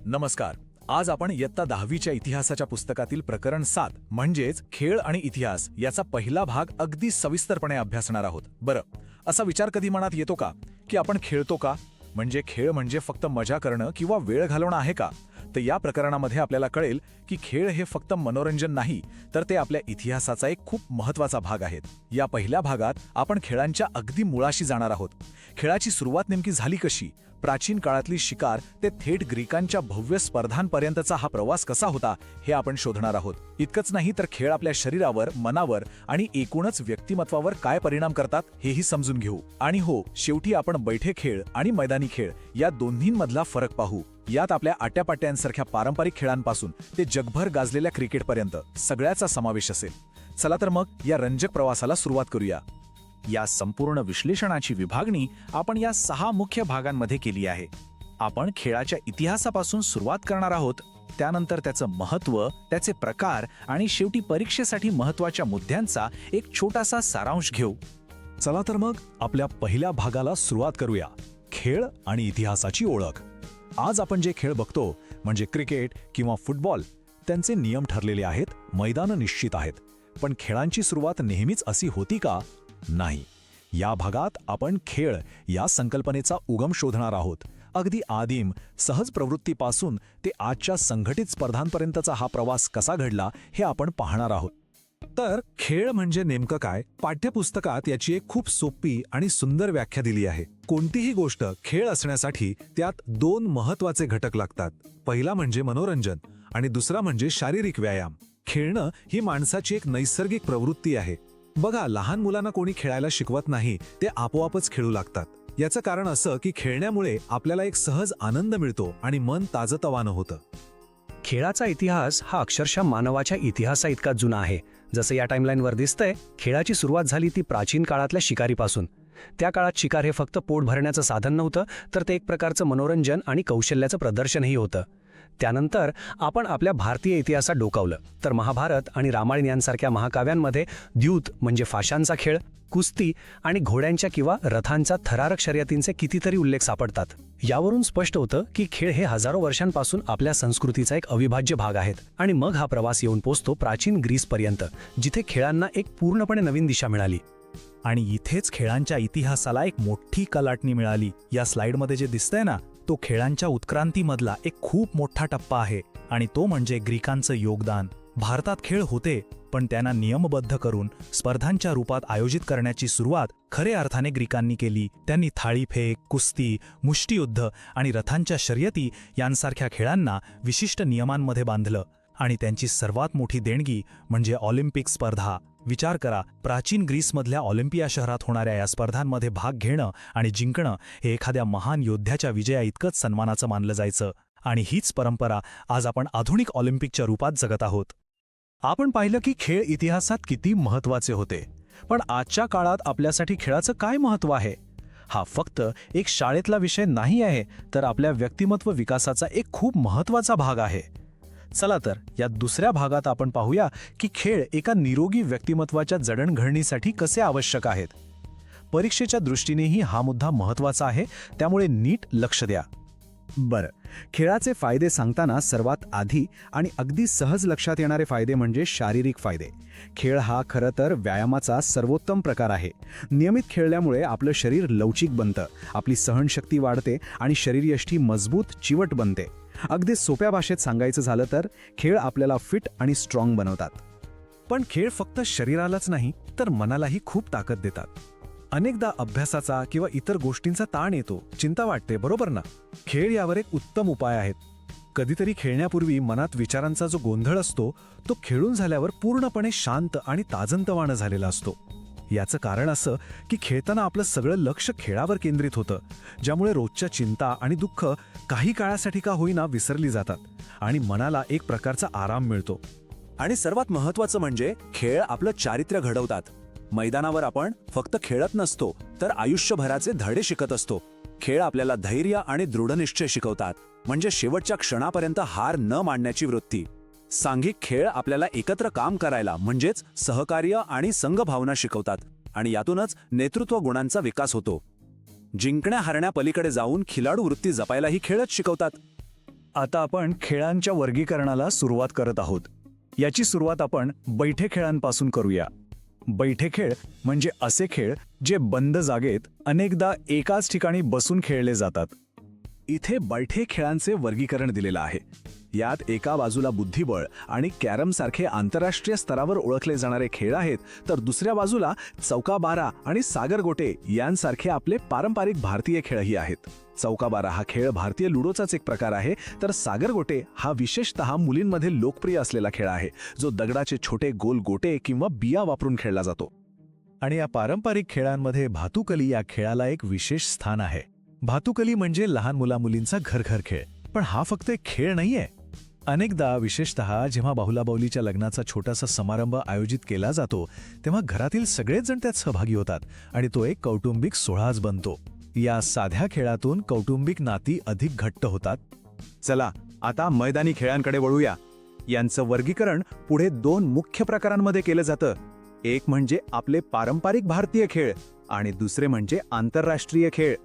नमस्कार. आज आपण इयत्ता 10वीच्या इतिहासाच्या पुस्तकातील प्रकरण 7 म्हणजेच खेळ आणि इतिहास याचा पहिला भाग अगदी सविस्तरपणे अभ्यासणार आहोत. बरं, असा विचार कधी मनात येतो का की आपण खेळतो का? म्हणजे खेळ म्हणजे फक्त मजा करणं किंवा वेळ घालवणं आहे का? तर या प्रकरणामध्ये आपल्याला कळेल की खेळ हे फक्त मनोरंजन नाही, तर ते आपल्या इतिहासाचा एक खूप महत्त्वाचा भाग आहेत. या पहिल्या भागात आपण खेळांच्या अगदी मुळाशी जाणार आहोत. खेळाची सुरुवात नेमकी झाली कशी? प्राचीन काळातली शिकार ते थेट ग्रीकांच्या भव्य स्पर्धांपर्यंतचा हा प्रवास कसा होता हे आपण शोधणार आहोत. इतकंच नाही तर खेळ आपल्या शरीरावर, मनावर आणि एकूणच व्यक्तिमत्वावर काय परिणाम करतात हेही समजून घेऊ. आणि हो, शेवटी आपण बैठे खेळ आणि मैदानी खेळ या दोन्हींमधला फरक पाहू. यात आपल्या आट्यापाट्यांसारख्या पारंपरिक खेळांपासून ते जगभर गाजलेल्या क्रिकेटपर्यंत सगळ्याचा समावेश असेल. चला तर मग या रंजक प्रवासाला सुरुवात करूया. या संपूर्ण विश्लेषणाची विभागणी आपण या 6 मुख्य भागांमध्ये केली आहे. आपण खेळाच्या इतिहासापासून सुरुवात करणार आहोत, त्यानंतर त्याचं महत्त्व, त्याचे प्रकार आणि शेवटी परीक्षेसाठी महत्त्वाच्या मुद्द्यांचा एक छोटासा सारांश घेऊ. चला तर मग आपल्या पहिल्या भागाला सुरुवात करूया. खेळ आणि इतिहासाची ओळख. आज आपण जे खेळ बघतो म्हणजे क्रिकेट किंवा फुटबॉल, त्यांचे नियम ठरलेले आहेत, मैदानं निश्चित आहेत. पण खेळांची सुरुवात नेहमीच अशी होती का? नाही. या भागात आपण खेळ या संकल्पनेचा उगम शोधणार आहोत. अगदी आदिम सहज प्रवृत्तीपासून ते आजच्या संघटित स्पर्धांपर्यंतचा हा प्रवास कसा घडला हे आपण पाहणार आहोत. तर खेळ म्हणजे नेमकं काय? पाठ्यपुस्तकात याची एक खूप सोपी आणि सुंदर व्याख्या दिली आहे. कोणतीही गोष्ट खेळ असण्यासाठी त्यात 2 महत्त्वाचे घटक लागतात. पहिला म्हणजे मनोरंजन आणि दुसरा म्हणजे शारीरिक व्यायाम. खेळणं ही माणसाची एक नैसर्गिक प्रवृत्ती आहे. बघा, लहान मुलांना कोणी खेळायला शिकवत नाही, ते आपोआपच खेळू लागतात. याचं कारण असं की खेळण्यामुळे आपल्याला एक सहज आनंद मिळतो आणि मन ताजतवानं होतं. खेळाचा इतिहास हा अक्षरशः मानवाच्या इतिहासा इतका जुना आहे. जसं या टाइमलाईनवर दिसतंय, खेळाची सुरुवात झाली ती प्राचीन काळातल्या शिकारीपासून. त्या काळात शिकार हे फक्त पोट भरण्याचं साधन नव्हतं, तर ते एक प्रकारचं मनोरंजन आणि कौशल्याचं प्रदर्शनही होतं. त्यानंतर आपण आपल्या भारतीय इतिहासात डोकावलं तर महाभारत आणि रामायण यांसारख्या महाकाव्यांमध्ये द्यूत म्हणजे फाशांचा खेळ, कुस्ती आणि घोड्यांच्या किंवा रथांच्या थरारक शर्यतींचे कितीतरी उल्लेख सापडतात. यावरून स्पष्ट होतं की खेळ हे हजारो वर्षांपासून आपल्या संस्कृतीचा एक अविभाज्य भाग आहेत. आणि मग हा प्रवास येऊन पोचतो प्राचीन ग्रीसपर्यंत, जिथे खेळांना एक पूर्णपणे नवीन दिशा मिळाली. आणि इथेच खेळांच्या इतिहासाला एक मोठी कलाटणी मिळाली. या स्लाइडमध्ये जे दिसतंय ना, तो खेळांच्या उत्क्रांतीमधला एक खूप मोठा टप्पा आहे आणि तो म्हणजे ग्रीकांचं योगदान. भारतात खेळ होते, पण त्यांना नियमबद्ध करून स्पर्धांच्या रूपात आयोजित करण्याची सुरुवात खऱ्या अर्थाने ग्रीकांनी केली. त्यांनी थाळीफेक, कुस्ती, मुष्टियुद्ध आणि रथांच्या शर्यती यांसारख्या खेळांना विशिष्ट नियमांमध्ये बांधलं. आणि त्यांची सर्वात मोठी देणगी म्हणजे ऑलिम्पिक स्पर्धा. विचार करा, प्राचीन ग्रीसमधल्या ऑलिम्पिया शहरात होणाऱ्या या स्पर्धांमध्ये भाग घेणं आणि जिंकणं हे एखाद्या महान योद्ध्याच्या विजया इतकंच सन्मानाचं मानलं जायचं. आणि हीच परंपरा आज आपण आधुनिक ऑलिम्पिकच्या रूपात जगत आहोत. आपण पाहिलं की खेळ इतिहासात किती महत्त्वाचे होते, पण आजच्या काळात आपल्यासाठी खेळाचं काय महत्त्व आहे? हा फक्त एक शाळेतला विषय नाही आहे, तर आपल्या व्यक्तिमत्व विकासाचा एक खूप महत्त्वाचा भाग आहे. चला तर या दुसऱ्या भागात आपण पाहूया की खेळ एका निरोगी व्यक्तिमत्वाच्या जडणघडणीसाठी कसे आवश्यक आहेत. परीक्षेच्या दृष्टीनेही हा मुद्दा महत्त्वाचा आहे, त्यामुळे नीट लक्ष द्या. बरं, खेळाचे फायदे सांगताना सर्वात आधी आणि अगदी सहज लक्षात येणारे फायदे म्हणजे शारीरिक फायदे. खेळ हा खरं तर व्यायामाचा सर्वोत्तम प्रकार आहे. नियमित खेळल्यामुळे आपलं शरीर लवचिक बनतं, आपली सहनशक्ती वाढते आणि शरीरयष्टी मजबूत, चिवट बनते. अगदी सोप्या भाषेत सांगायचं झालं तर खेळ आपल्याला फिट आणि स्ट्रॉंग बनवतात. पण खेळ फक्त शरीरालाच नाही, तर मनालाही खूप ताकद देतात. अनेकदा अभ्यासाचा किंवा इतर गोष्टींचा ताण येतो, चिंता वाटते, बरोबर ना? खेळ यावर एक उत्तम उपाय आहेत. कधीतरी खेळण्यापूर्वी मनात विचारांचा जो गोंधळ असतो, तो खेळून झाल्यावर पूर्णपणे शांत आणि ताजंतवाणं झालेला असतो. याचं कारण असं की खेळताना आपलं सगळं लक्ष खेळावर केंद्रित होतं, ज्यामुळे रोजच्या चिंता आणि दुःख काही काळासाठी का होईना विसरली जातात आणि मनाला एक प्रकारचा आराम मिळतो. आणि सर्वात महत्त्वाचं म्हणजे खेळ आपलं चारित्र्य घडवतात. मैदानावर आपण फक्त खेळत नसतो, तर आयुष्यभराचे धडे शिकत असतो. खेळ आपल्याला धैर्य आणि दृढनिश्चय शिकवतात, म्हणजे शेवटच्या क्षणापर्यंत हार न मानण्याची वृत्ती. सांघिक खेळ आपल्याला एकत्र काम करायला म्हणजेच सहकार्य आणि संघभावना शिकवतात आणि यातूनच नेतृत्व गुणांचा विकास होतो. जिंकण्या हरण्या पलीकडे जाऊन खिलाडू वृत्ती जपायलाही खेळच शिकवतात. आता आपण खेळांच्या वर्गीकरणाला सुरुवात करत आहोत. याची सुरुवात आपण बैठे खेळांपासून करूया. बैठे खेळ म्हणजे असे खेळ जे बंद जागेत अनेकदा एकाच ठिकाणी बसून खेळले जातात. इथे बैठे खेळांचे वर्गीकरण दिलेलं आहे. यात एका बाजूला बुद्धिबळ आणि कॅरम सारखे आंतरराष्ट्रीय स्तरावर ओळखले जाणारे खेळ आहेत, तर दुसऱ्या बाजूला चौकाबारा आणि सागरगोटे यांसारखे आपले पारंपरिक भारतीय खेळही आहेत. चौकाबारा हा खेळ भारतीय लुडोचाच एक प्रकार आहे, तर सागरगोटे हा विशेषतः मुलींमध्ये लोकप्रिय असलेला खेळ आहे, जो दगडाचे छोटे गोल गोटे किंवा बिया वापरून खेळला जातो. आणि या पारंपरिक खेळांमध्ये भातुकली या खेळाला एक विशेष स्थान आहे. भातुकली म्हणजे लहान मुलामुलींचा घर खेळ. पण हा फक्त एक खेळ नाहीये. अनेकदा विशेषतः जेव्हा बाहुलाबाहुलीच्या लग्नाचा छोटासा समारंभ आयोजित केला जातो, तेव्हा घरातील सगळेच जण त्यात सहभागी होतात आणि तो एक कौटुंबिक सोहळाच बनतो. या साध्या खेळातून कौटुंबिक नाती अधिक घट्ट होतात. चला आता मैदानी खेळांकडे वळूया. यांचं वर्गीकरण पुढे 2 मुख्य प्रकारांमध्ये केलं जातं. एक म्हणजे आपले पारंपरिक भारतीय खेळ आणि दुसरे म्हणजे आंतरराष्ट्रीय खेळ.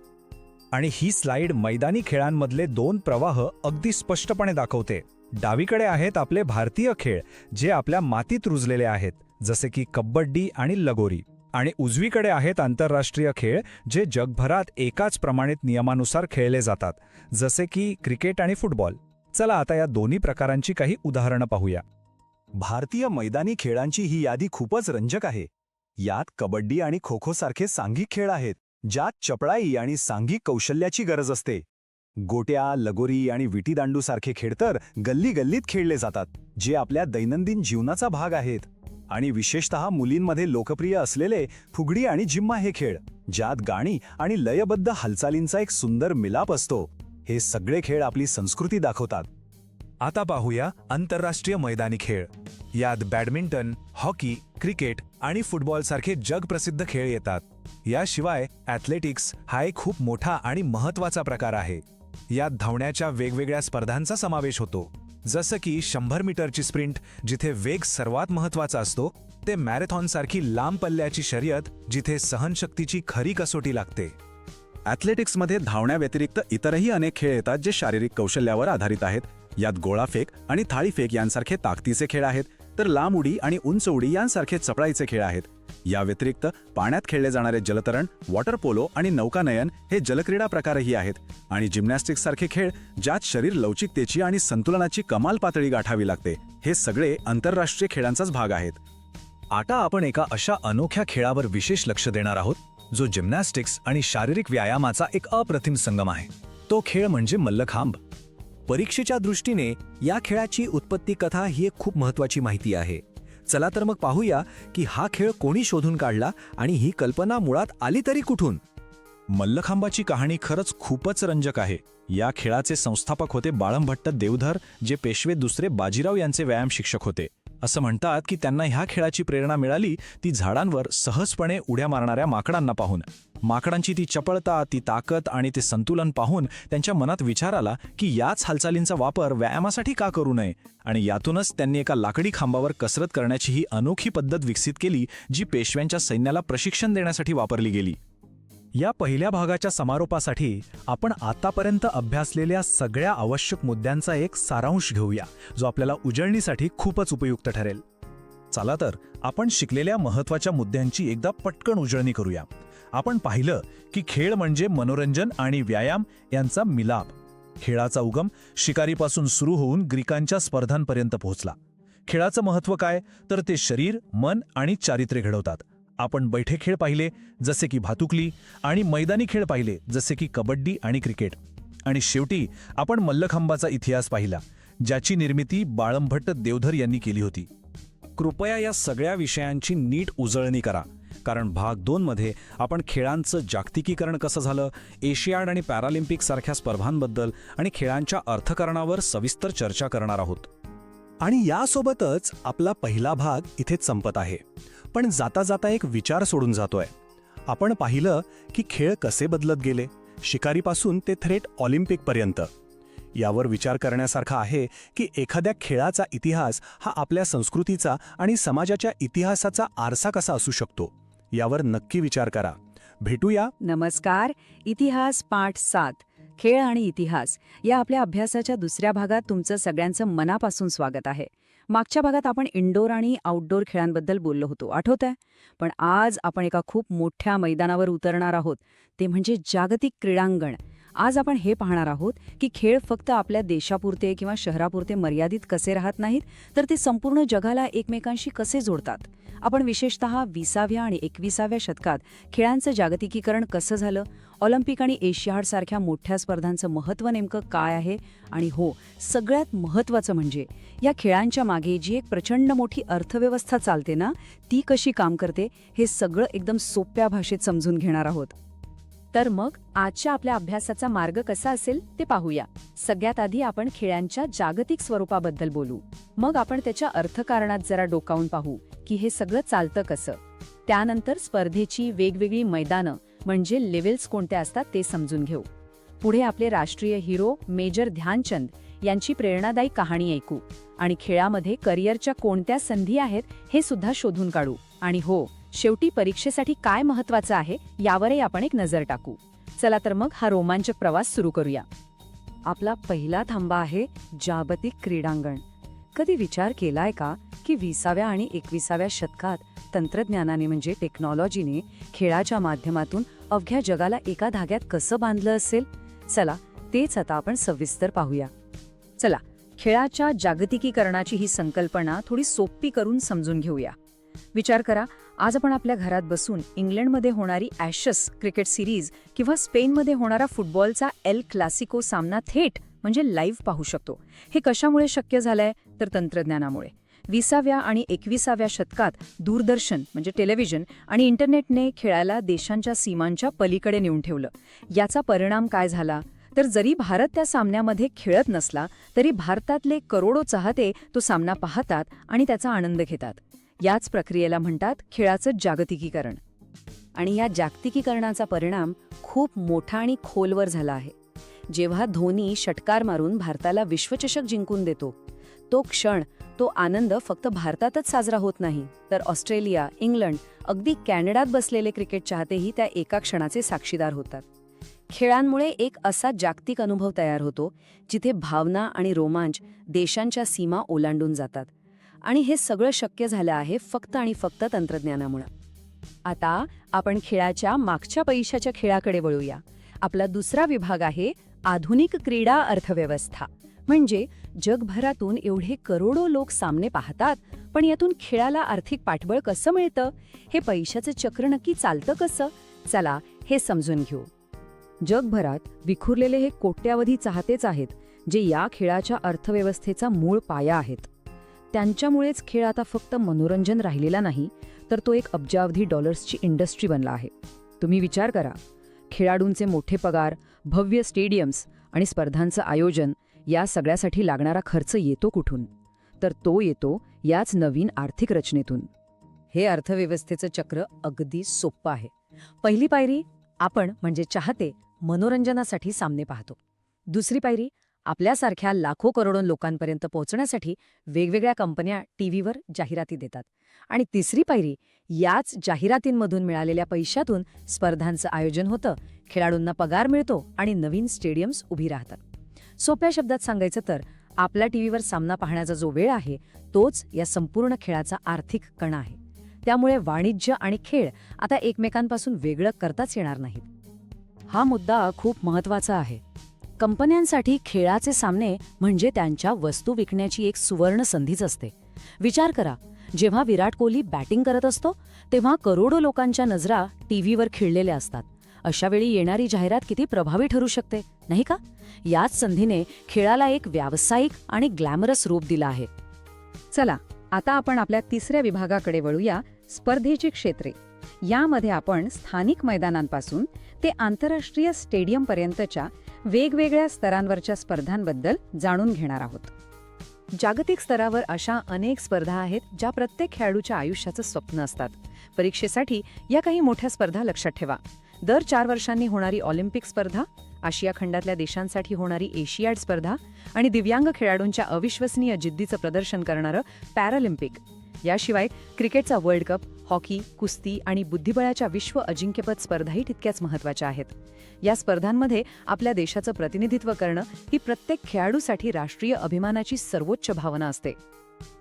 आणि ही स्लाइड मैदानी खेळांमधले 2 प्रवाह अगदी स्पष्टपणे दाखवते. डावीकडे आहेत आपले भारतीय खेळ जे आपल्या मातीत रुजलेले आहेत, जसे की कबड्डी आणि लगोरी. आणि उजवीकडे आहेत आंतरराष्ट्रीय खेळ जे जगभरात एकाच प्रमाणित नियमानुसार खेळले जातात, जसे की क्रिकेट आणि फुटबॉल. चला आता या दोन्ही प्रकारांची काही उदाहरणं पाहूया. भारतीय मैदानी खेळांची ही यादी खूपच रंजक आहे. यात कबड्डी आणि खो खो सारखे सांघिक खेळ आहेत, ज्यात चपळाई आणि सांघिक कौशल्याची गरज असते. गोट्या, लगोरी आणि विटीदांडू सारखे खेळ तर गल्ली गल्लीत खेळले जातात, जे आपल्या दैनंदिन जीवनाचा भाग आहेत. आणि विशेषतः मुलींमध्ये लोकप्रिय असलेले फुगडी आणि जिम्मा हे खेळ, ज्यात गाणी आणि लयबद्ध हालचालींचा एक सुंदर मिलाप असतो. हे सगळे खेळ आपली संस्कृती दाखवतात. आता पाहूया आंतरराष्ट्रीय मैदानी खेळ. यात बॅडमिंटन, हॉकी, क्रिकेट आणि फुटबॉल सारखे जगप्रसिद्ध खेळ येतात. याशिवाय ॲथलेटिक्स हा एक खूप मोठा आणि महत्त्वाचा प्रकार आहे. यात धावण्याच्या वेगवेगळ्या स्पर्धांचा समावेश होतो, जसं की 100 मीटरची स्प्रिंट जिथे वेग सर्वात महत्त्वाचा असतो, ते मॅरेथॉनसारखी लांब पल्ल्याची शर्यत जिथे सहनशक्तीची खरी कसोटी लागते. ॲथलेटिक्समध्ये धावण्याव्यतिरिक्त इतरही अनेक खेळ येतात जे शारीरिक कौशल्यावर आधारित आहेत. यात गोळाफेक आणि थाळीफेक यांसारखे ताकदीचे खेळ आहेत, तर लांब उडी आणि उंच उडी यांसारखे चपळाईचे खेळ आहेत. या व्यतिरिक्त पाण्यात खेळले जाणारे जलतरण, वॉटर पोलो आणि नौकानयन हे जलक्रीडा प्रकारही आहेत. आणि जिम्नॅस्टिक्स सारखे खेळ ज्यात शरीर लवचिकतेची आणि संतुलनाची कमाल पातळी गाठावी लागते, हे सगळे आंतरराष्ट्रीय खेळांचाच भाग आहेत. आता आपण एका अशा अनोख्या खेळावर विशेष लक्ष देणार आहोत, जो जिम्नॅस्टिक्स आणि शारीरिक व्यायामाचा एक अप्रतिम संगम आहे. तो खेळ म्हणजे मल्लखांब. परीक्षेच्या दृष्टीने या खेळाची उत्पत्ती कथा ही एक खूप महत्त्वाची माहिती आहे. चला तर मग पाहूया की हा खेळ कोणी शोधून काढला आणि ही कल्पना मुळात आली तरी कुठून. मल्लखांबाची कहाणी खरंच खूपच रंजक आहे. या खेळाचे संस्थापक होते बाळंभट्ट देवधर, जे पेशवे दुसरे बाजीराव यांचे व्यायाम शिक्षक होते. असं म्हणतात की त्यांना ह्या खेळाची प्रेरणा मिळाली ती झाडांवर सहजपणे उड्या मारणाऱ्या माकडांना पाहून. माकडांची ती चपळता, ती ताकद आणि ते संतुलन पाहून त्यांच्या मनात विचार आला की याच हालचालींचा वापर व्यायामासाठी का करू नये. आणि यातूनच त्यांनी एका लाकडी खांबावर कसरत करण्याची ही अनोखी पद्धत विकसित केली, जी पेशव्यांच्या सैन्याला प्रशिक्षण देण्यासाठी वापरली गेली. या पहिल्या भागाच्या समारोपासाठी आपण आतापर्यंत अभ्यासलेल्या सगळ्या आवश्यक मुद्द्यांचा एक सारांश घेऊया, जो आपल्याला उजळणीसाठी खूपच उपयुक्त ठरेल. चला तर आपण शिकलेल्या महत्त्वाच्या मुद्द्यांची एकदा पटकन उजळणी करूया. आपण पाहिलं की खेळ म्हणजे मनोरंजन आणि व्यायाम यांचा मिलाप. खेळाचा उगम शिकारीपासून सुरू होऊन ग्रीकांच्या स्पर्धांपर्यंत पोहोचला. खेळाचं महत्त्व काय, तर ते शरीर, मन आणि चारित्र्य घडवतात. आपण बैठे खेळ पाहिले जसे की भातुकली, आणि मैदानी खेळ पाहिले जसे की कबड्डी आणि क्रिकेट. आणि शेवटी आपण मल्लखांबाचा इतिहास पाहिला, ज्याची निर्मिती बाळंभट्ट देवधर यांनी केली होती. कृपया या सगळ्या विषयांची नीट उजळणी करा, कारण भाग 2 मध्ये आपण खेळांचं जागतिकीकरण कसं झालं, एशियाड आणि पॅरालिम्पिक सारख्या स्पर्धांबद्दल आणि खेळांच्या अर्थकारणावर सविस्तर चर्चा करणार आहोत. आणि यासोबतच आपला पहिला भाग इथेच संपत आहे. पण जाता जाता एक विचार सोडून जातोय. आपण पाहिलं की खेळ कसे बदलत गेले, शिकारीपासून ते थेट ऑलिम्पिकपर्यंत. यावर विचार करण्यासारखा आहे की एखाद्या खेळाचा इतिहास हा आपल्या संस्कृतीचा आणि समाजाच्या इतिहासाचा आरसा कसा असू शकतो, यावर नक्की विचार करा. भेटूया. नमस्कार. इतिहास पाठ 7, खेळ आणि इतिहास या आपल्या अभ्यासाच्या दुसऱ्या भागात तुमचं सगळ्यांचं मनापासून स्वागत आहे. मागच्या भागात आपण इनडोअर आणि आउटडोअर खेळांबद्दल बोललो होतो, आठवतंय? पण आज आपण एका खूप मोठ्या मैदानावर उतरणार आहोत, ते म्हणजे जागतिक क्रीडांगण. आज आपण हे पाहणार आहोत की खेळ फक्त आपल्या देशापुरते किंवा शहरापुरते मर्यादित कसे राहत नाहीत, तर ते संपूर्ण जगाला एकमेकांशी कसे जोडतात. आपण विशेषतः 20व्या आणि 21व्या शतकात खेळांचं जागतिकीकरण कसं झालं, ऑलिम्पिक आणि एशियाडसारख्या मोठ्या स्पर्धांचं महत्त्व नेमकं काय आहे, आणि हो, सगळ्यात महत्त्वाचं म्हणजे या खेळांच्या मागे जी एक प्रचंड मोठी अर्थव्यवस्था चालते ना, ती कशी काम करते, हे सगळं एकदम सोप्या भाषेत समजून घेणार आहोत. तर मग आजच्या आपल्या अभ्यासाचा मार्ग कसा असेल ते पाहूया. सगळ्यात आधी आपण खेळांच्या जागतिक स्वरूपाबद्दल बोलू. मग आपण त्याच्या अर्थकारणात जरा डोकावून पाहू की हे सगळं चालतं कसं. त्यानंतर स्पर्धेची वेगवेगळी मैदानं म्हणजे लेव्हल्स कोणत्या असतात ते समजून घेऊ. पुढे आपले राष्ट्रीय हिरो मेजर ध्यानचंद यांची प्रेरणादायी कहाणी ऐकू आणि खेळामध्ये करिअरच्या कोणत्या संधी आहेत हे सुद्धा शोधून काढू. आणि हो, शेवटी परीक्षेसाठी काय महत्त्वाचं आहे यावरही आपण एक नजर टाकू. चला तर मग हा रोमांचक प्रवास सुरू करूया. आपला पहिला थांबा आहे जागतिक क्रीडांगण. कधी विचार केलाय का की 20व्या आणि 21व्या शतकात तंत्रज्ञानाने म्हणजे टेक्नॉलॉजीने खेळाच्या माध्यमातून अवघ्या जगाला एका धाग्यात कसं बांधलं असेल? चला तेच आता आपण सविस्तर पाहूया. चला, खेळाच्या जागतिकीकरणाची ही संकल्पना थोडी सोपी करून समजून घेऊया. विचार करा, आज आपण आपल्या घरात बसून इंग्लंडमध्ये होणारी ॲशेस क्रिकेट सिरीज किंवा स्पेनमध्ये होणारा फुटबॉलचा एल क्लासिको सामना थेट म्हणजे लाईव्ह पाहू शकतो. हे कशामुळे शक्य झालंय? तर तंत्रज्ञानामुळे. 20व्या आणि 21व्या शतकात दूरदर्शन म्हणजे टेलिव्हिजन आणि इंटरनेटने खेळाला देशांच्या सीमांच्या पलीकडे नेऊन ठेवलं. याचा परिणाम काय झाला? तर जरी भारत त्या सामन्यामध्ये खेळत नसला तरी भारतातले करोडो चाहते तो सामना पाहतात आणि त्याचा आनंद घेतात. याच प्रक्रियेला म्हणतात खेळाचं जागतिकीकरण. आणि या जागतिकीकरणाचा परिणाम खूप मोठा आणि खोलवर झाला आहे. जेव्हा धोनी षटकार मारून भारताला विश्वचषक जिंकून देतो, तो क्षण, तो आनंद फक्त भारतातच साजरा होत नाही, तर ऑस्ट्रेलिया, इंग्लंड, अगदी कॅनडात बसलेले क्रिकेट चाहतेही त्या एका क्षणाचे साक्षीदार होतात. खेळांमुळे एक असा जागतिक अनुभव तयार होतो जिथे भावना आणि रोमांच देशांच्या सीमा ओलांडून जातात. आणि हे सगळं शक्य झालं आहे फक्त आणि फक्त तंत्रज्ञानामुळे. आता आपण खेळाच्या मागच्या पैशाच्या खेळाकडे वळूया. आपला दुसरा विभाग आहे आधुनिक क्रीडा अर्थव्यवस्था. म्हणजे जगभरातून एवढे करोडो लोक सामने पाहतात, पण यातून खेळाला आर्थिक पाठबळ कसं मिळतं? हे पैशाचं चक्र नक्की चालतं कसं? चला हे समजून घेऊ. जगभरात विखुरलेले हे कोट्यावधी चाहतेच आहेत जे या खेळाच्या अर्थव्यवस्थेचा मूळ पाया आहेत. त्यांच्यामुळेच खेळ आता फक्त मनोरंजन राहिलेला नाही, तर तो एक अब्जावधी डॉलर्सची इंडस्ट्री बनला आहे. तुम्ही विचार करा, खेळाडूंचे मोठे पगार, भव्य स्टेडियम्स आणि स्पर्धांचं आयोजन, या सगळ्यासाठी लागणारा खर्च येतो कुठून? तर तो येतो याच नवीन आर्थिक रचनेतून. हे अर्थव्यवस्थेचं चक्र अगदी सोपं आहे. पहिली पायरी, आपण म्हणजे चाहते मनोरंजनासाठी सामने पाहतो. दुसरी पायरी, आपल्यासारख्या लाखो करोडो लोकांपर्यंत पोहोचण्यासाठी वेगवेगळ्या कंपन्या टीव्हीवर जाहिराती देतात. आणि तिसरी पायरी, याच जाहिरातींमधून मिळालेल्या पैशातून स्पर्धांचं आयोजन होतं, खेळाडूंना पगार मिळतो आणि नवीन स्टेडियम्स उभी राहतात. सोप्या शब्दात सांगायचं तर आपल्या टीव्हीवर सामना पाहण्याचा जो वेळ आहे, तोच या संपूर्ण खेळाचा आर्थिक कणा आहे. त्यामुळे वाणिज्य आणि खेळ आता एकमेकांपासून वेगळं करताच येणार नाहीत. हा मुद्दा खूप महत्त्वाचा आहे. कंपन्यांसाठी खेळाचे सामने म्हणजे त्यांच्या वस्तू विकण्याची एक सुवर्ण संधीच असते. विचार करा, जेव्हा विराट कोहली बॅटिंग करत असतो तेव्हा करोडो लोकांच्या नजरा टीव्हीवर खिळलेल्या असतात. अशा वेळी येणारी जाहिरात किती प्रभावी ठरू शकते, नाही का? याच संधीने खेळाला एक व्यावसायिक आणि ग्लॅमरस रूप दिलं आहे. चला आता आपण आपल्या तिसऱ्या विभागाकडे वळूया, स्पर्धेची क्षेत्रे. यामध्ये आपण स्थानिक मैदानांपासून ते आंतरराष्ट्रीय स्टेडियमपर्यंतच्या वेगवेगळ्या स्तरांवरच्या स्पर्धांबद्दल जाणून घेणार आहोत. जागतिक स्तरावर अशा अनेक स्पर्धा आहेत ज्या प्रत्येक खेळाडूच्या आयुष्याचं स्वप्न असतात. परीक्षेसाठी या काही मोठ्या स्पर्धा लक्षात ठेवा. दर 4 वर्षांनी होणारी ऑलिम्पिक स्पर्धा, आशिया खंडातल्या देशांसाठी होणारी एशियाड स्पर्धा आणि दिव्यांग खेळाडूंच्या अविश्वसनीय जिद्दीचं प्रदर्शन करणारं पॅरालिम्पिक. याशिवाय क्रिकेटचा वर्ल्ड कप, हॉकी, कुस्ती आणि बुद्धिबळाच्या विश्व अजिंक्यपद स्पर्धाही तितक्याच महत्त्वाच्या आहेत. या स्पर्धांमध्ये आपल्या देशाचं प्रतिनिधित्व करणं ही प्रत्येक खेळाडूसाठी राष्ट्रीय अभिमानाची सर्वोच्च भावना असते.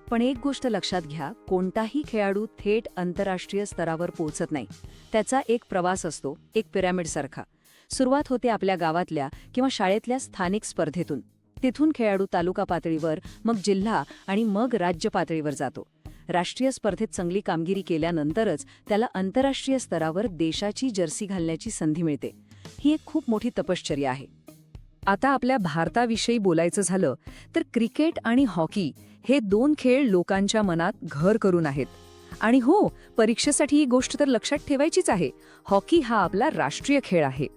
पण एक गोष्ट लक्षात घ्या, कोणताही खेळाडू थेट आंतरराष्ट्रीय स्तरावर पोहोचत नाही. त्याचा एक प्रवास असतो, एक पिरॅमिडसारखा. सुरुवात होते आपल्या गावातल्या किंवा शाळेतल्या स्थानिक स्पर्धेतून. तिथून खेळाडू तालुका पातळीवर, मग जिल्हा आणि मग राज्य पातळीवर जातो. राष्ट्रीय स्पर्धेत चांगली कामगिरी केल्यानंतरच त्याला आंतरराष्ट्रीय स्तरावर देशाची जर्सी घालण्याची संधी मिळते. ही एक खूप मोठी तपश्चर्या आहे. आता आपल्या भारताविषयी बोलायचं झालं तर क्रिकेट आणि हॉकी हे 2 खेळ लोकांच्या मनात घर करून आहेत. आणि हो, परीक्षेसाठी ही गोष्ट तर लक्षात ठेवायचीच आहे. हॉकी हा आपला राष्ट्रीय खेळ आहे.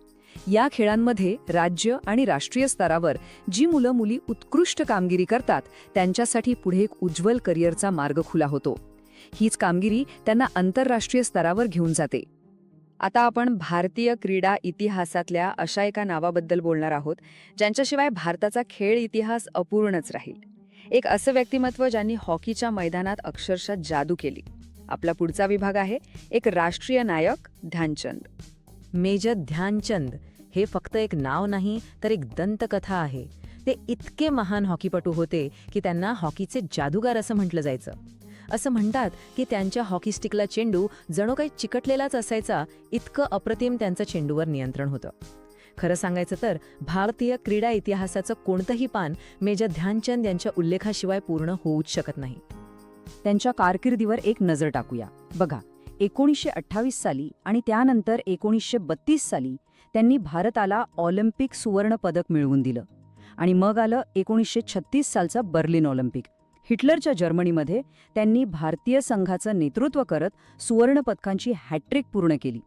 या खेळांमध्ये राज्य आणि राष्ट्रीय स्तरावर जी मुलं मुली उत्कृष्ट कामगिरी करतात त्यांच्यासाठी पुढे एक उज्ज्वल करिअरचा मार्ग खुला होतो. हीच कामगिरी त्यांना आंतरराष्ट्रीय स्तरावर घेऊन जाते. आता आपण भारतीय क्रीडा इतिहासातल्या अशा एका नावाबद्दल बोलणार आहोत ज्यांच्याशिवाय भारताचा खेळ इतिहास अपूर्णच राहील. एक असं व्यक्तिमत्व ज्यांनी हॉकीच्या मैदानात अक्षरशः जादू केली. आपला पुढचा विभाग आहे एक राष्ट्रीय नायक, ध्यानचंद. मेजर ध्यानचंद हे फक्त एक नाव नाही तर एक दंतकथा आहे. ते इतके महान हॉकीपटू होते की त्यांना हॉकीचे जादूगार असं म्हटलं जायचं. असं म्हणतात की त्यांच्या हॉकी स्टिकला चेंडू जणू काही चिकटलेलाच असायचा, इतकं अप्रतिम त्यांचं चेंडूवर नियंत्रण होतं. खरं सांगायचं तर भारतीय क्रीडा इतिहासाचं कोणतंही पान मेजर ध्यानचंद यांच्या उल्लेखाशिवाय पूर्ण होऊच शकत नाही. त्यांच्या कारकिर्दीवर एक नजर टाकूया. बघा, 1928 साली आणि त्यानंतर 1932 साली त्यांनी भारताला ऑलिम्पिक सुवर्ण पदक मिळवून दिलं. आणि मग आलं 1936 सालचं बर्लिन ऑलिम्पिक. हिटलरच्या जर्मनीमध्ये त्यांनी भारतीय संघाचं नेतृत्व करत सुवर्ण पदकांची हॅट्रिक पूर्ण केली.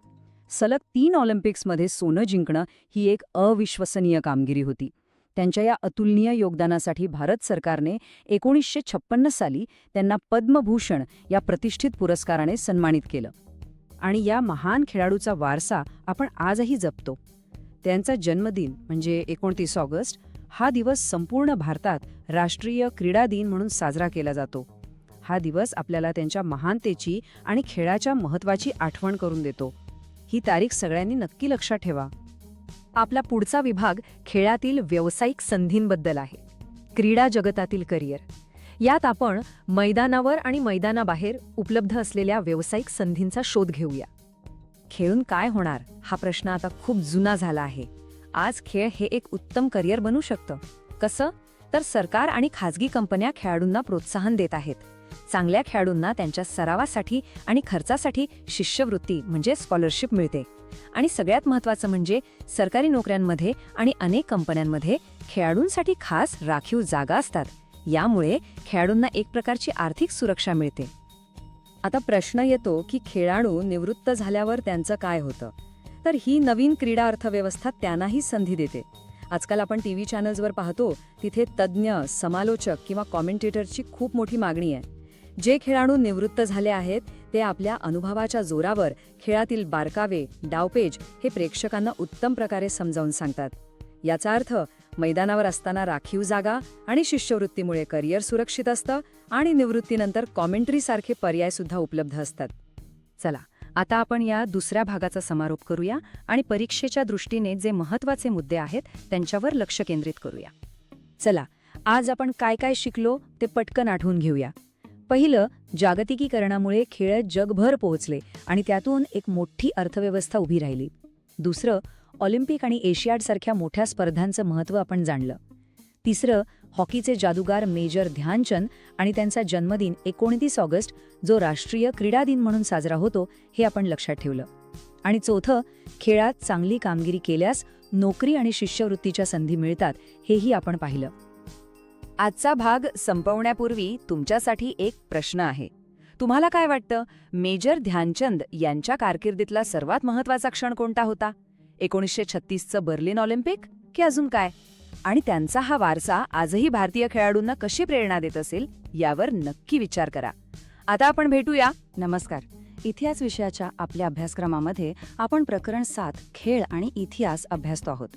सलग 3 ऑलिम्पिक्समध्ये सोनं जिंकणं ही एक अविश्वसनीय कामगिरी होती. त्यांच्या या अतुलनीय योगदानासाठी भारत सरकारने 1956 साली त्यांना पद्मभूषण या प्रतिष्ठित पुरस्काराने सन्मानित केलं. आणि या महान खेळाडूचा वारसा आपण आजही जपतो. त्यांचा जन्मदिन म्हणजे 29 ऑगस्ट हा दिवस संपूर्ण भारतात राष्ट्रीय क्रीडा दिन म्हणून साजरा केला जातो. हा दिवस आपल्याला त्यांच्या महानतेची आणि खेळाच्या महत्त्वाची आठवण करून देतो. ही तारीख सगळ्यांनी नक्की लक्षात ठेवा. आपला पुढचा विभाग खेळातील व्यावसायिक संधींबद्दल आहे. क्रीडा जगतातील करिअर. यात आपण मैदानावर आणि मैदानाबाहेर उपलब्ध असलेल्या व्यावसायिक संधींचा शोध घेऊया. खेळून काय होणार हा प्रश्न आता खूप जुना झाला आहे. आज खेळ हे एक उत्तम करिअर बनू शकतं. कसं? तर सरकार आणि खाजगी कंपन्या खेळाडूंना प्रोत्साहन देत आहेत. चांगल्या खेळाडूंना त्यांच्या सरावासाठी आणि खर्चासाठी शिष्यवृत्ती म्हणजे स्कॉलरशिप मिळते. आणि सगळ्यात महत्त्वाचं म्हणजे सरकारी नोकऱ्यांमध्ये आणि अनेक कंपन्यांमध्ये खेळाडूंसाठी खास राखीव जागा असतात. यामुळे खेळाडूंना एक प्रकारची आर्थिक सुरक्षा मिळते. आता प्रश्न येतो की खेळाडू निवृत्त झाल्यावर त्यांचं काय होतं? तर ही नवीन क्रीडा अर्थव्यवस्था त्यांनाही संधी देते. आजकाल आपण टीव्ही चॅनल्सवर पाहतो तिथे तज्ज्ञ, समालोचक किंवा कॉमेंटेटरची खूप मोठी मागणी आहे. जे खेळाडू निवृत्त झाले आहेत ते आपल्या अनुभवाच्या जोरावर खेळातील बारकावे, डावपेच हे प्रेक्षकांना उत्तम प्रकारे समजावून सांगतात. याचा अर्थ मैदानावर असताना राखीव जागा आणि शिष्यवृत्तीमुळे करिअर सुरक्षित असतं आणि निवृत्तीनंतर कॉमेंट्रीसारखे पर्याय सुद्धा उपलब्ध असतात. चला, आता आपण या दुसऱ्या भागाचा समारोप करूया आणि परीक्षेच्या दृष्टीने जे महत्त्वाचे मुद्दे आहेत त्यांच्यावर लक्ष केंद्रित करूया. चला, आज आपण काय काय शिकलो ते पटकन आठवून घेऊया. पहिलं, जागतिकीकरणामुळे खेळ जगभर पोहोचले आणि त्यातून एक मोठी अर्थव्यवस्था उभी राहिली. दुसरं, ऑलिम्पिक आणि एशियाडसारख्या मोठ्या स्पर्धांचं महत्त्व आपण जाणलं. तिसरं, हॉकीचे जादूगार मेजर ध्यानचंद आणि त्यांचा जन्मदिन 29 ऑगस्ट जो राष्ट्रीय क्रीडा दिन म्हणून साजरा होतो हे आपण लक्षात ठेवलं. आणि चौथं, खेळात चांगली कामगिरी केल्यास नोकरी आणि शिष्यवृत्तीच्या संधी मिळतात हेही आपण पाहिलं. आजचा भाग संपवण्यापूर्वी तुमच्यासाठी एक प्रश्न आहे. तुम्हाला काय वाटतं, मेजर ध्यानचंद यांच्या कारकिर्दीतला सर्वात महत्त्वाचा क्षण कोणता होता? 1936चं बर्लिन ऑलिम्पिक की अजून काय? आणि त्यांचा हा वारसा आजही भारतीय खेळाडूंना कशी प्रेरणा देत असेल यावर नक्की विचार करा. आता आपण भेटूया. नमस्कार. इतिहास विषयाच्या आपल्या अभ्यासक्रमामध्ये आपण प्रकरण 7 खेळ आणि इतिहास अभ्यासतो आहोत.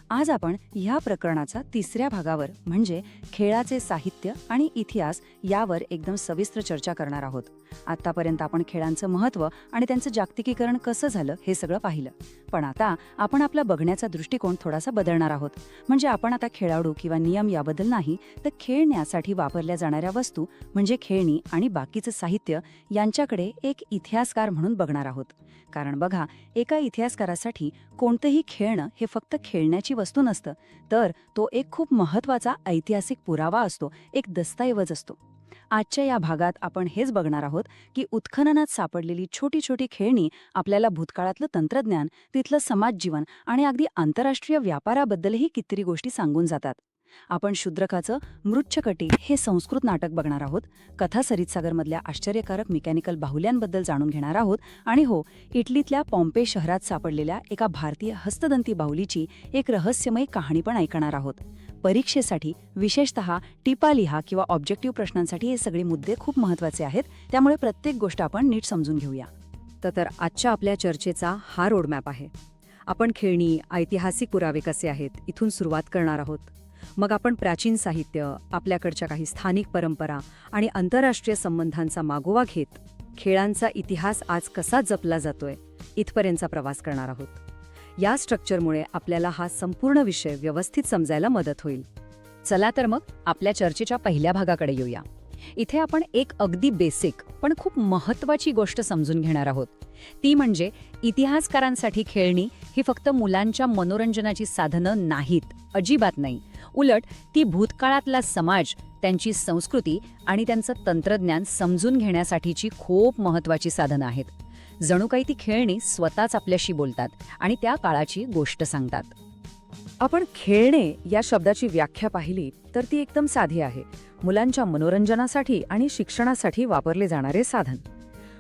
आज आपण ह्या प्रकरणाचा तिसऱ्या भागावर म्हणजे खेळाचे साहित्य आणि इतिहास यावर एकदम सविस्तर चर्चा करणार आहोत. आतापर्यंत आपण खेळांचं महत्त्व आणि त्यांचं जागतिकीकरण कसं झालं हे सगळं पाहिलं. पण आता आपण आपला बघण्याचा दृष्टिकोन थोडासा बदलणार आहोत. म्हणजे आपण आता खेळाडू किंवा नियम याबद्दल नाही, तर खेळण्यासाठी वापरल्या जाणाऱ्या वस्तू म्हणजे खेळणी आणि बाकीचं साहित्य यांच्याकडे एक इतिहासकार म्हणून बघणार आहोत. कारण बघा, एका इतिहासकारासाठी कोणतंही खेळणं हे फक्त खेळण्याची वस्तू नसतं, तर तो एक खूप महत्त्वाचा ऐतिहासिक पुरावा असतो, एक दस्तऐवज असतो. आजच्या या भागात आपण हेच बघणार आहोत की उत्खननात सापडलेली छोटी छोटी खेळणी आपल्याला भूतकाळातलं तंत्रज्ञान, तिथलं समाजजीवन आणि अगदी आंतरराष्ट्रीय व्यापाराबद्दलही कितीतरी गोष्टी सांगून जातात. आपण शूद्रकाचं मृच्छकटी हे संस्कृत नाटक बघणार आहोत, कथा सरितसागरमधल्या आश्चर्यकारक मेकॅनिकल बाहुल्यांबद्दल जाणून घेणार आहोत आणि हो, इटलीतल्या पॉम्पे शहरात सापडलेल्या एका भारतीय हस्तदंती बाहुलीची एक रहस्यमय कहाणी पण ऐकणार आहोत. परीक्षेसाठी विशेषतः टिपा लिहा किंवा ऑब्जेक्टिव्ह प्रश्नांसाठी हे सगळे मुद्दे खूप महत्त्वाचे आहेत, त्यामुळे प्रत्येक गोष्ट आपण नीट समजून घेऊया. तर आजच्या आपल्या चर्चेचा हा रोडमॅप आहे. आपण खेळणी, ऐतिहासिक पुरावे कसे आहेत इथून सुरुवात करणार आहोत. मग आपण प्राचीन साहित्य, आपल्याकडच्या काही स्थानिक परंपरा आणि आंतरराष्ट्रीय संबंधांचा मागोवा घेत खेळांचा इतिहास आज कसा जपला जातोय इथपर्यंतचा प्रवास करणार आहोत. या स्ट्रक्चरमुळे आपल्याला हा संपूर्ण विषय व्यवस्थित समजायला मदत होईल. चला तर मग आपल्या चर्चेच्या पहिल्या भागाकडे येऊया. इथे आपण एक अगदी बेसिक पण खूप महत्त्वाची गोष्ट समजून घेणार आहोत. ती म्हणजे इतिहासकारांसाठी खेळणी ही फक्त मुलांच्या मनोरंजनाची साधनं नाहीत, अजिबात नाही. उलट ती भूतकाळातला समाज, त्यांची संस्कृती आणि त्यांचं तंत्रज्ञान समजून घेण्यासाठीची खूप महत्त्वाची साधनं आहेत. जणू काही ती खेळणी स्वतःच आपल्याशी बोलतात आणि त्या काळाची गोष्ट सांगतात. आपण खेळणे या शब्दाची व्याख्या पाहिली तर ती एकदम साधी आहे, मुलांच्या मनोरंजनासाठी आणि शिक्षणासाठी वापरले जाणारे साधन.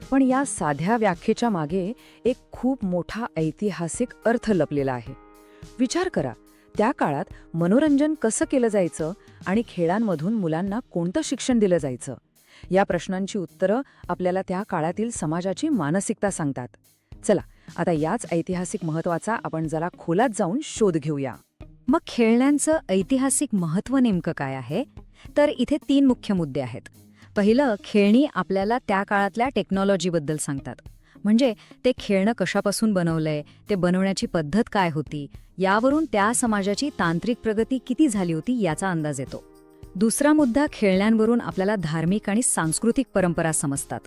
पण या साध्या व्याख्येच्या मागे एक खूप मोठा ऐतिहासिक अर्थ लपलेला आहे. विचार करा, त्या काळात मनोरंजन कसं केलं जायचं आणि खेळांमधून मुलांना कोणतं शिक्षण दिलं जायचं, या प्रश्नांची उत्तरं आपल्याला त्या काळातील समाजाची मानसिकता सांगतात. चला आता याच ऐतिहासिक महत्त्वाचा आपण जरा खोलात जाऊन शोध घेऊया. मग खेळण्यांचं ऐतिहासिक महत्त्व नेमकं काय आहे? तर इथे 3 मुख्य मुद्दे आहेत. पहिलं, खेळणी आपल्याला त्या काळातल्या टेक्नॉलॉजीबद्दल सांगतात. म्हणजे ते खेळणं कशापासून बनवलंय, ते बनवण्याची पद्धत काय होती, यावरून त्या समाजाची तांत्रिक प्रगती किती झाली होती याचा अंदाज येतो. दुसरा मुद्दा, खेळण्यांवरून आपल्याला धार्मिक आणि सांस्कृतिक परंपरा समजतात.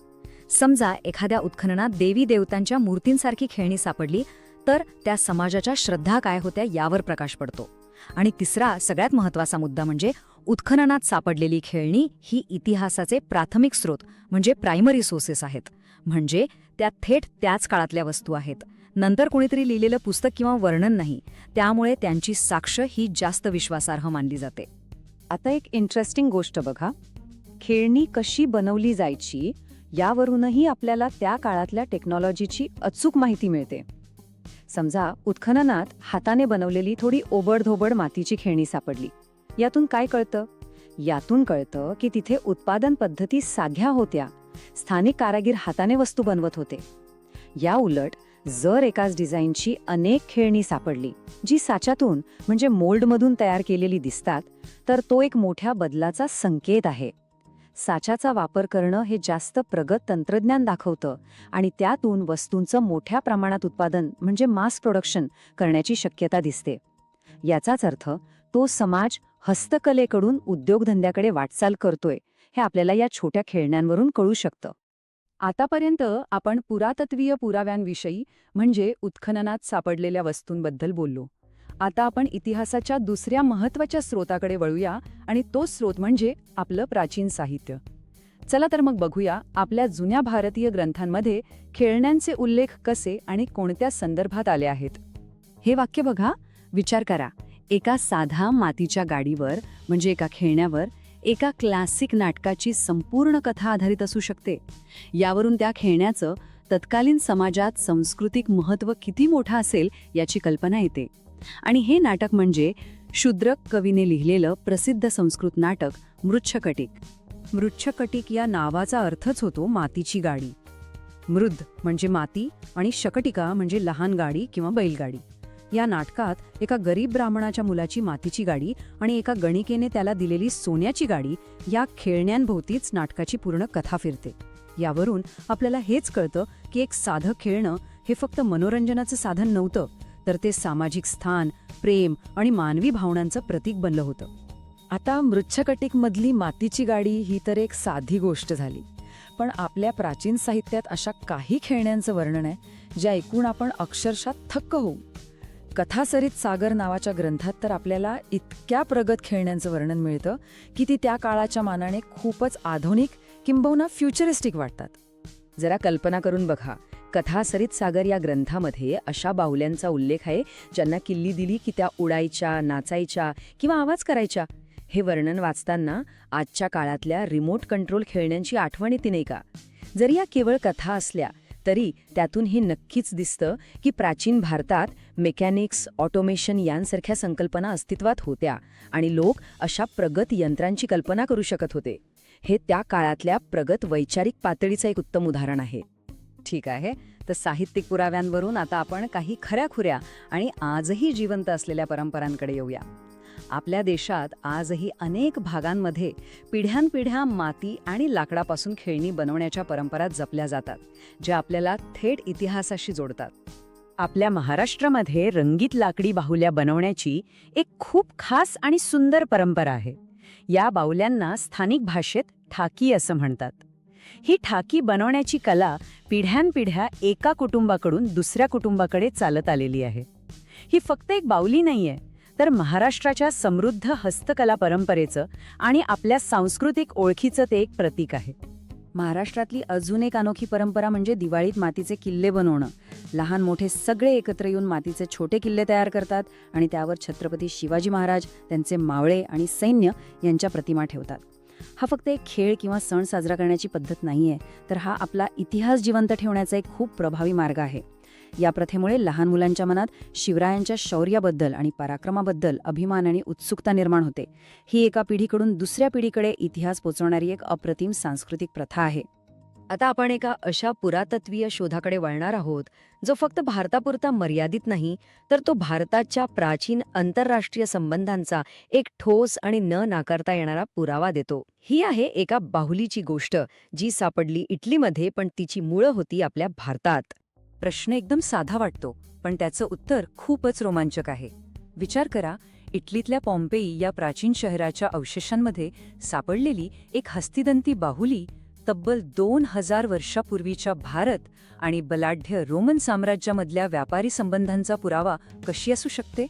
समजा एखाद्या उत्खननात देवी देवतांच्या मूर्तींसारखी खेळणी सापडली तर त्या समाजाच्या श्रद्धा काय होत्या यावर प्रकाश पडतो. आणि तिसरा सगळ्यात महत्त्वाचा मुद्दा म्हणजे उत्खननात सापडलेली खेळणी ही इतिहासाचे प्राथमिक स्रोत म्हणजे प्रायमरी सोर्सेस आहेत. म्हणजे त्या थेट त्याच काळातल्या वस्तू आहेत, नंतर कोणीतरी लिहिलेलं पुस्तक किंवा वर्णन नाही. त्यामुळे त्यांची साक्ष ही जास्त विश्वासार्ह मानली जाते. आता एक इंटरेस्टिंग गोष्ट बघा, खेळणी कशी बनवली जायची यावरूनही आपल्याला त्या काळातल्या टेक्नॉलॉजीची अचूक माहिती मिळते. समजा उत्खननात हाताने बनवलेली थोडी ओबडधोबड मातीची खेळणी सापडली. यातून काय कळतं? यातून कळतं की तिथे उत्पादन पद्धती साध्या होत्या, स्थानिक कारागीर हाताने वस्तू बनवत होते. या उलट जर एकाच डिझाईनची अनेक खेळणी सापडली जी साच्यातून म्हणजे मोल्डमधून तयार केलेली दिसतात, तर तो एक मोठ्या बदलाचा संकेत आहे. साच्याचा वापर करणं हे जास्त प्रगत तंत्रज्ञान दाखवतं आणि त्यातून वस्तूंचं मोठ्या प्रमाणात उत्पादन म्हणजे मास प्रोडक्शन करण्याची शक्यता दिसते. याचाच अर्थ तो समाज हस्तकलेकडून उद्योगधंद्याकडे वाटचाल करतोय हे आपल्याला या छोट्या खेळण्यांवरून कळू शकतं. आतापर्यंत आपण पुरातत्वीय पुराव्यांविषयी म्हणजे उत्खननात सापडलेल्या वस्तूंबद्दल बोललो. आता आपण इतिहासाच्या दुसऱ्या महत्त्वाच्या स्रोताकडे वळूया आणि तो स्रोत म्हणजे आपलं प्राचीन साहित्य. चला तर मग बघूया आपल्या जुन्या भारतीय ग्रंथांमध्ये खेळण्यांचे उल्लेख कसे आणि कोणत्या संदर्भात आले आहेत. हे वाक्य बघा, विचार करा. एका साधा मातीच्या गाडीवर म्हणजे एका खेळण्यावर एका क्लासिक नाटकाची संपूर्ण कथा आधारित असू शकते. यावरून त्या खेळण्याचं तत्कालीन समाजात सांस्कृतिक महत्त्व किती मोठं असेल याची कल्पना येते. आणि हे नाटक म्हणजे शूद्रक कवीने लिहिलेलं प्रसिद्ध संस्कृत नाटक मृच्छकटिक. मृच्छकटिक या नावाचा अर्थच होतो मातीची गाडी. मृद म्हणजे माती आणि शकटिका म्हणजे लहान गाडी किंवा बैलगाडी. या नाटकात एका गरीब ब्राह्मणाच्या मुलाची मातीची गाडी आणि एका गणिकेने त्याला दिलेली सोन्याची गाडी या खेळण्यांभोवतीच नाटकाची पूर्ण कथा फिरते. यावरून आपल्याला हेच कळतं की एक साधं खेळणं हे फक्त मनोरंजनाचं साधन नव्हतं, तर ते सामाजिक स्थान, प्रेम आणि मानवी भावनांचं प्रतीक बनलं होतं. आता मृच्छकटिकमधली मातीची गाडी ही तर एक साधी गोष्ट झाली, पण आपल्या प्राचीन साहित्यात अशा काही खेळण्यांचं वर्णन आहे ज्या ऐकून आपण अक्षरशः थक्क होऊ. कथासरित सागर नावाच्या ग्रंथात तर आपल्याला इतक्या प्रगत खेळण्यांचं वर्णन मिळतं की ती त्या काळाच्या मानाने खूपच आधुनिक किंबहुना फ्युचरिस्टिक वाटतात. जरा कल्पना करून बघा, कथासरित सागर या ग्रंथामध्ये अशा बाहुल्यांचा उल्लेख आहे ज्यांना किल्ली दिली की त्या उडायच्या, नाचायच्या किंवा आवाज करायच्या. हे वर्णन वाचताना आजच्या काळातल्या रिमोट कंट्रोल खेळण्यांची आठवण येते नाही का? जरी या केवळ कथा असल्या तरी त्यातून हे नक्कीच दिसतं की प्राचीन भारतात मेकॅनिक्स, ऑटोमेशन यांसारख्या संकल्पना अस्तित्वात होत्या आणि लोक अशा प्रगत यंत्रांची कल्पना करू शकत होते. हे त्या काळातल्या प्रगत वैचारिक पातळीचं एक उत्तम उदाहरण आहे. ठीक आहे, तर साहित्यिक पुराव्यांवरून आता आपण काही खऱ्याखुऱ्या आणि आजही जिवंत असलेल्या परंपरांकडे येऊया. आपल्या देशात आजही अनेक भागांमध्ये पिढ्यानपिढ्या माती आणि लाकडापासून खेळणी बनवण्याच्या परंपरा जपल्या जातात, ज्या आपल्याला थेट इतिहासाशी जोडतात. आपल्या महाराष्ट्रामध्ये रंगीत लाकडी बाहुल्या बनवण्याची एक खूप खास आणि सुंदर परंपरा आहे. या बाहुल्यांना स्थानिक भाषेत ठाकी असं म्हणतात. ही ठाकी बनवण्याची कला पिढ्यानपिढ्या एका कुटुंबाकडून दुसऱ्या कुटुंबाकडे चालत आलेली आहे. ही फक्त एक बाहुली नाहीये, तर महाराष्ट्राच्या समृद्ध हस्तकला परंपरेचं आणि आपल्या सांस्कृतिक ओळखीचं ते एक प्रतीक आहे. महाराष्ट्रातली अजून एक अनोखी परंपरा म्हणजे दिवाळीत मातीचे किल्ले बनवणं. लहान मोठे सगळे एकत्र येऊन मातीचे छोटे किल्ले तयार करतात आणि त्यावर छत्रपती शिवाजी महाराज, त्यांचे मावळे आणि सैन्य यांच्या प्रतिमा ठेवतात. हा फक्त एक खेळ किंवा सण साजरा करण्याची पद्धत नाहीये, तर हा आपला इतिहास जिवंत ठेवण्याचा एक खूप प्रभावी मार्ग आहे. या प्रथेमुळे लहान मुलांच्या मनात शिवरायांच्या शौर्याबद्दल आणि पराक्रमाबद्दल अभिमान आणि उत्सुकता निर्माण होते. ही एका पिढीकडून दुसऱ्या पिढीकडे इतिहास पोचवणारी एक अप्रतिम सांस्कृतिक प्रथा आहे. आता आपण एका अशा पुरातत्वीय शोधाकडे वळणार आहोत जो फक्त भारतापुरता मर्यादित नाही, तर तो भारताच्या प्राचीन आंतरराष्ट्रीय संबंधांचा एक ठोस आणि न नाकारता येणारा पुरावा देतो. ही आहे एका बाहुलीची गोष्ट जी सापडली इटलीमध्ये, पण तिची मुळं होती आपल्या भारतात. प्रश्न एकदम साधा वाटतो, पण त्याचं उत्तर खूपच रोमांचक आहे. विचार करा, इटलीतल्या पॉम्पेई या प्राचीन शहराच्या अवशेषांमध्ये सापडलेली एक हस्तिदंती बाहुली तब्बल 2000 वर्षापूर्वीच्या भारत आणि बलाढ्य रोमन साम्राज्यामधल्या व्यापारी संबंधांचा पुरावा कशी असू शकते?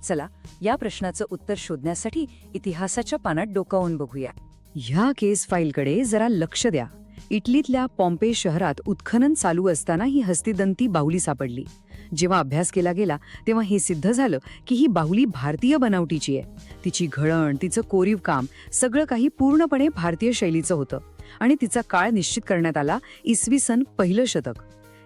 चला, या प्रश्नाचं उत्तर शोधण्यासाठी इतिहासाच्या पानात डोकावून बघूया. ह्या केस फाईलकडे जरा लक्ष द्या. इटलीतल्या पॉम्पेई शहरात उत्खनन चालू असताना ही हस्तिदंती बाहुली सापडली. जेव्हा अभ्यास केला गेला तेव्हा हे सिद्ध झालं की ही बाहुली भारतीय बनावटीची आहे. तिची घळण, तिचं कोरीव काम सगळं काही पूर्णपणे भारतीय शैलीचं होतं आणि तिचा काळ निश्चित करण्यात आला इसवी सन 1 शतक.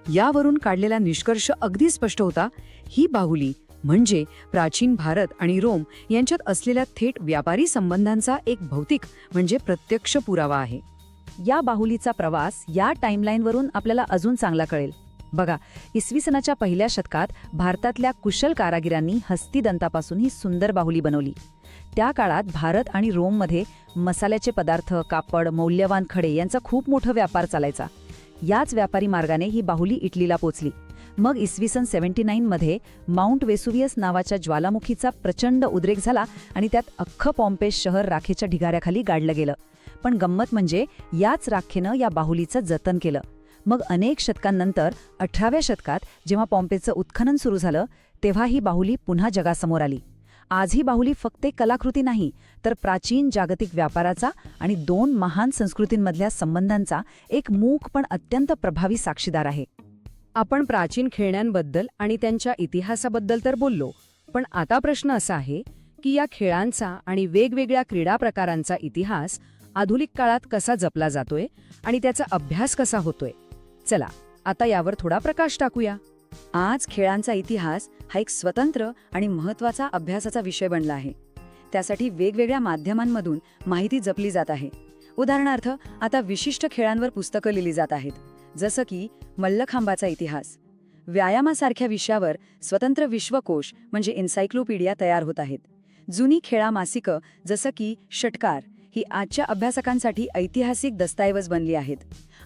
यावरून काढलेला निष्कर्ष अगदी स्पष्ट होता, ही बाहुली म्हणजे प्राचीन भारत आणि रोम यांच्यात असलेल्या थेट व्यापारी संबंधांचा एक भौतिक म्हणजे प्रत्यक्ष पुरावा आहे. या बाहुलीचा प्रवास या टाइमलाईनवरून आपल्याला अजून चांगला कळेल. बघा, इसवी सनाच्या 1 शतकात भारतातल्या कुशल कारागिरांनी हस्तिदंतापासून ही सुंदर बाहुली बनवली. त्या काळात भारत आणि रोममध्ये मसाल्याचे पदार्थ, कापड, मौल्यवान खडे यांचा खूप मोठा व्यापार चालायचा. याच व्यापारी मार्गाने ही बाहुली इटलीला पोचली. मग इसवी सन 79 मध्ये माउंट वेसुवियस नावाच्या ज्वालामुखीचा प्रचंड उद्रेक झाला आणि त्यात अख्खं पॉम्पेई शहर राखेच्या ढिगाऱ्याखाली गाडलं गेलं. पण गंमत म्हणजे याच राखेनं या बाहुलीचं जतन केलं. मग अनेक शतकांनंतर 18व्या शतकात जेव्हा पॉम्पेईचं उत्खनन सुरू झालं तेव्हा ही बाहुली पुन्हा जगासमोर आली. आज ही बाहुली फक्त एक कलाकृती नाही, तर प्राचीन जागतिक व्यापाराचा आणि 2 महान संस्कृतींमधल्या संबंधांचा एक मूक पण अत्यंत प्रभावी साक्षीदार आहे. आपण प्राचीन खेळण्यांबद्दल आणि त्यांच्या इतिहासाबद्दल तर बोललो, पण आता प्रश्न असा आहे की या खेळांचा आणि वेगवेगळ्या क्रीडा प्रकारांचा इतिहास आधुनिक काळात कसा जपला जातोय आणि त्याचा अभ्यास कसा होतोय. चला, आता यावर थोडा प्रकाश टाकूया. आज खेळांचा इतिहास हा एक स्वतंत्र आणि महत्त्वाचा अभ्यासाचा विषय बनला आहे. त्यासाठी वेगवेगळ्या माध्यमांमधून माहिती जपली जात आहे. उदाहरणार्थ, आता विशिष्ट खेळांवर पुस्तकं लिहिली जात आहेत, जसं की मल्लखांबाचा इतिहास, व्यायामासारख्या विषयावर स्वतंत्र विश्वकोश म्हणजे एन्सायक्लोपीडिया तयार होत आहेत. जुनी खेळा मासिकं जसं की षटकार ही आजच्या अभ्यासकांसाठी ऐतिहासिक दस्तऐवज बनली आहेत.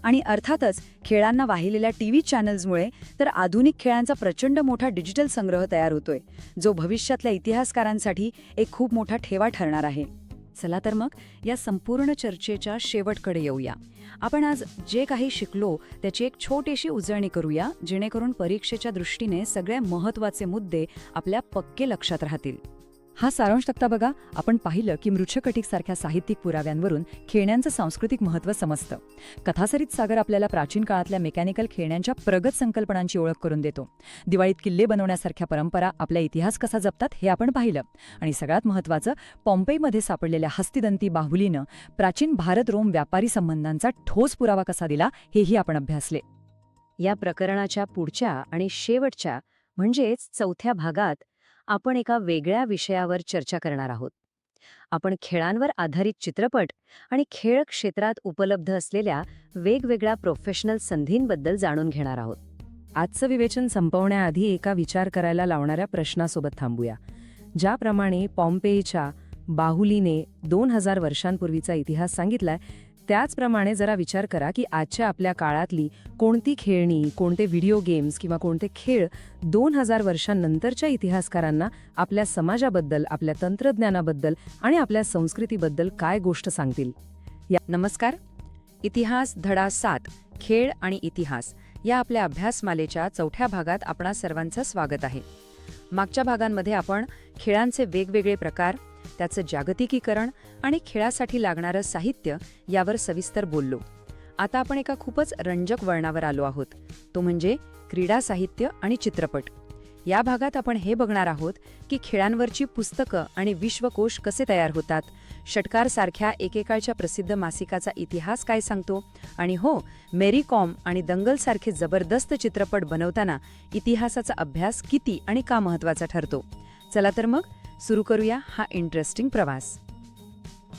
आणि अर्थातच खेळांना वाहिलेल्या टीव्ही चॅनल्समुळे तर आधुनिक खेळांचा प्रचंड मोठा डिजिटल संग्रह तयार होतोय, जो भविष्यातल्या इतिहासकारांसाठी एक खूप मोठा ठेवा ठरणार आहे. चला तर मग या संपूर्ण चर्चेच्या शेवटकडे येऊया. आपण आज जे काही शिकलो त्याची एक छोटीशी उजळणी करूया, जेणेकरून परीक्षेच्या दृष्टीने सगळे महत्त्वाचे मुद्दे आपल्या पक्के लक्षात राहतील. हा सारांश तक्ता बघा. आपण पाहिलं की मृच्छकटिकसारख्या साहित्यिक पुराव्यांवरून खेळण्यांचं सांस्कृतिक महत्त्व समजतं. कथासरित सागर आपल्याला प्राचीन काळातल्या मेकॅनिकल खेळण्यांच्या प्रगत संकल्पनांची ओळख करून देतो. दिवाळीत किल्ले बनवण्यासारख्या परंपरा आपला इतिहास कसा जपतात हे आपण पाहिलं. आणि सगळ्यात महत्त्वाचं, पॉम्पेईमध्ये सापडलेल्या हस्तिदंती बाहुलीनं प्राचीन भारत रोम व्यापारी संबंधांचा ठोस पुरावा कसा दिला हेही आपण अभ्यासले. या प्रकरणाच्या पुढच्या आणि शेवटच्या म्हणजेच चौथ्या भागात आपण एका वेगळ्या विषयावर चर्चा करणार आहोत. आपण खेळांवर आधारित चित्रपट आणि खेळ क्षेत्रात उपलब्ध असलेल्या वेगवेगळ्या प्रोफेशनल संधींबद्दल जाणून घेणार आहोत. आजचं विवेचन संपवण्याआधी एका विचार करायला लावणाऱ्या प्रश्नासोबत थांबूया. ज्याप्रमाणे पॉम्पेईच्या बाहुलीने 2000 वर्षांपूर्वीचा इतिहास सांगितलाय, त्याचप्रमाणे जरा विचार करा की आजच्या आपल्या काळातली कोणती खेळणी, कोणते व्हिडिओ गेम्स किंवा कोणते खेळ 2000 वर्षांनंतरच्या इतिहासकारांना आपल्या समाजाबद्दल, आपल्या तंत्रज्ञानाबद्दल आणि आपल्या संस्कृतीबद्दल काय गोष्ट सांगतील. नमस्कार. इतिहास धडा 7 खेळ आणि इतिहास या आपल्या अभ्यासमालेच्या चौथ्या भागात आपणा सर्वांचं स्वागत आहे. मागच्या भागांमध्ये आपण खेळांचे वेगवेगळे प्रकार, त्याचं जागतिकीकरण आणि खेळासाठी लागणारं साहित्य यावर सविस्तर बोललो. आता आपण एका खूपच रंजक वळणावर आलो आहोत, तो म्हणजे क्रीडा साहित्य आणि चित्रपट. या भागात आपण हे बघणार आहोत की खेळांवरची पुस्तकं आणि विश्वकोश कसे तयार होतात, षटकारसारख्या एकेकाळच्या प्रसिद्ध मासिकाचा इतिहास काय सांगतो, आणि हो, मेरी कॉम आणि दंगलसारखे जबरदस्त चित्रपट बनवताना इतिहासाचा अभ्यास किती आणि का महत्त्वाचा ठरतो. चला तर मग सुरू करूया हा इंटरेस्टिंग प्रवास.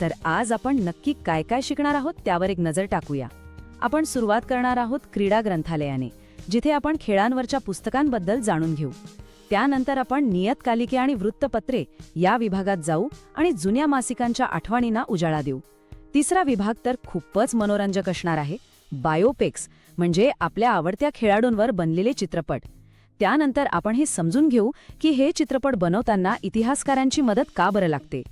तर आज आपण नक्की काय काय शिकणार आहोत त्यावर एक नजर टाकूया. आपण सुरुवात करणार आहोत क्रीडा ग्रंथालयाने, जिथे आपण खेळांवरच्या पुस्तकांबद्दल जाणून घेऊ. त्यानंतर आपण नियतकालिके आणि वृत्तपत्रे या विभागात जाऊ आणि जुन्या मासिकांच्या आठवणींना उजाळा देऊ. तिसरा विभाग तर खूपच मनोरंजक असणार आहे, बायोपिक्स म्हणजे आपल्या आवडत्या खेळाडूंवर बनलेले चित्रपट. त्यानंतर आपण हे समजून घेऊ की हे चित्रपट बनवताना इतिहासकारांची मदत का बरं लागते.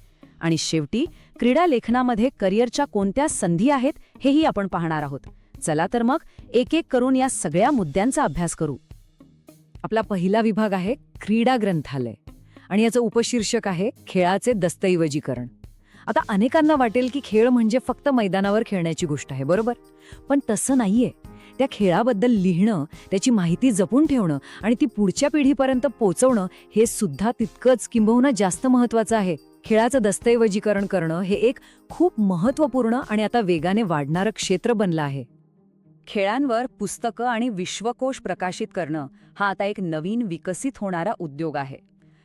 आणि शेवटी क्रीडा लेखनामध्ये करिअरच्या कोणत्या संधी आहेत हेही आपण पाहणार आहोत. चला तर मग एक एक करून या सगळ्या मुद्द्यांचा अभ्यास करू. आपला पहिला विभाग आहे क्रीडा ग्रंथालय आणि याचं उपशीर्षक आहे खेळाचे दस्तऐवजीकरण. आता अनेकांना वाटेल की खेळ म्हणजे फक्त मैदानावर खेळण्याची गोष्ट आहे, बरोबर? पण तसं नाहीये. त्या खेळाबद्दल लिहिणं, त्याची माहिती जपून ठेवणं आणि ती पुढच्या पिढीपर्यंत पोहोचवणं हे सुद्धा तितकंच किंबहुना जास्त महत्त्वाचं आहे. खेळाचं दस्तऐवजीकरण करणं हे एक खूप महत्त्वपूर्ण आणि आता वेगाने वाढणारं क्षेत्र बनलं आहे. खेळांवर पुस्तकं आणि विश्वकोश प्रकाशित करणं हा आता एक नवीन विकसित होणारा उद्योग आहे.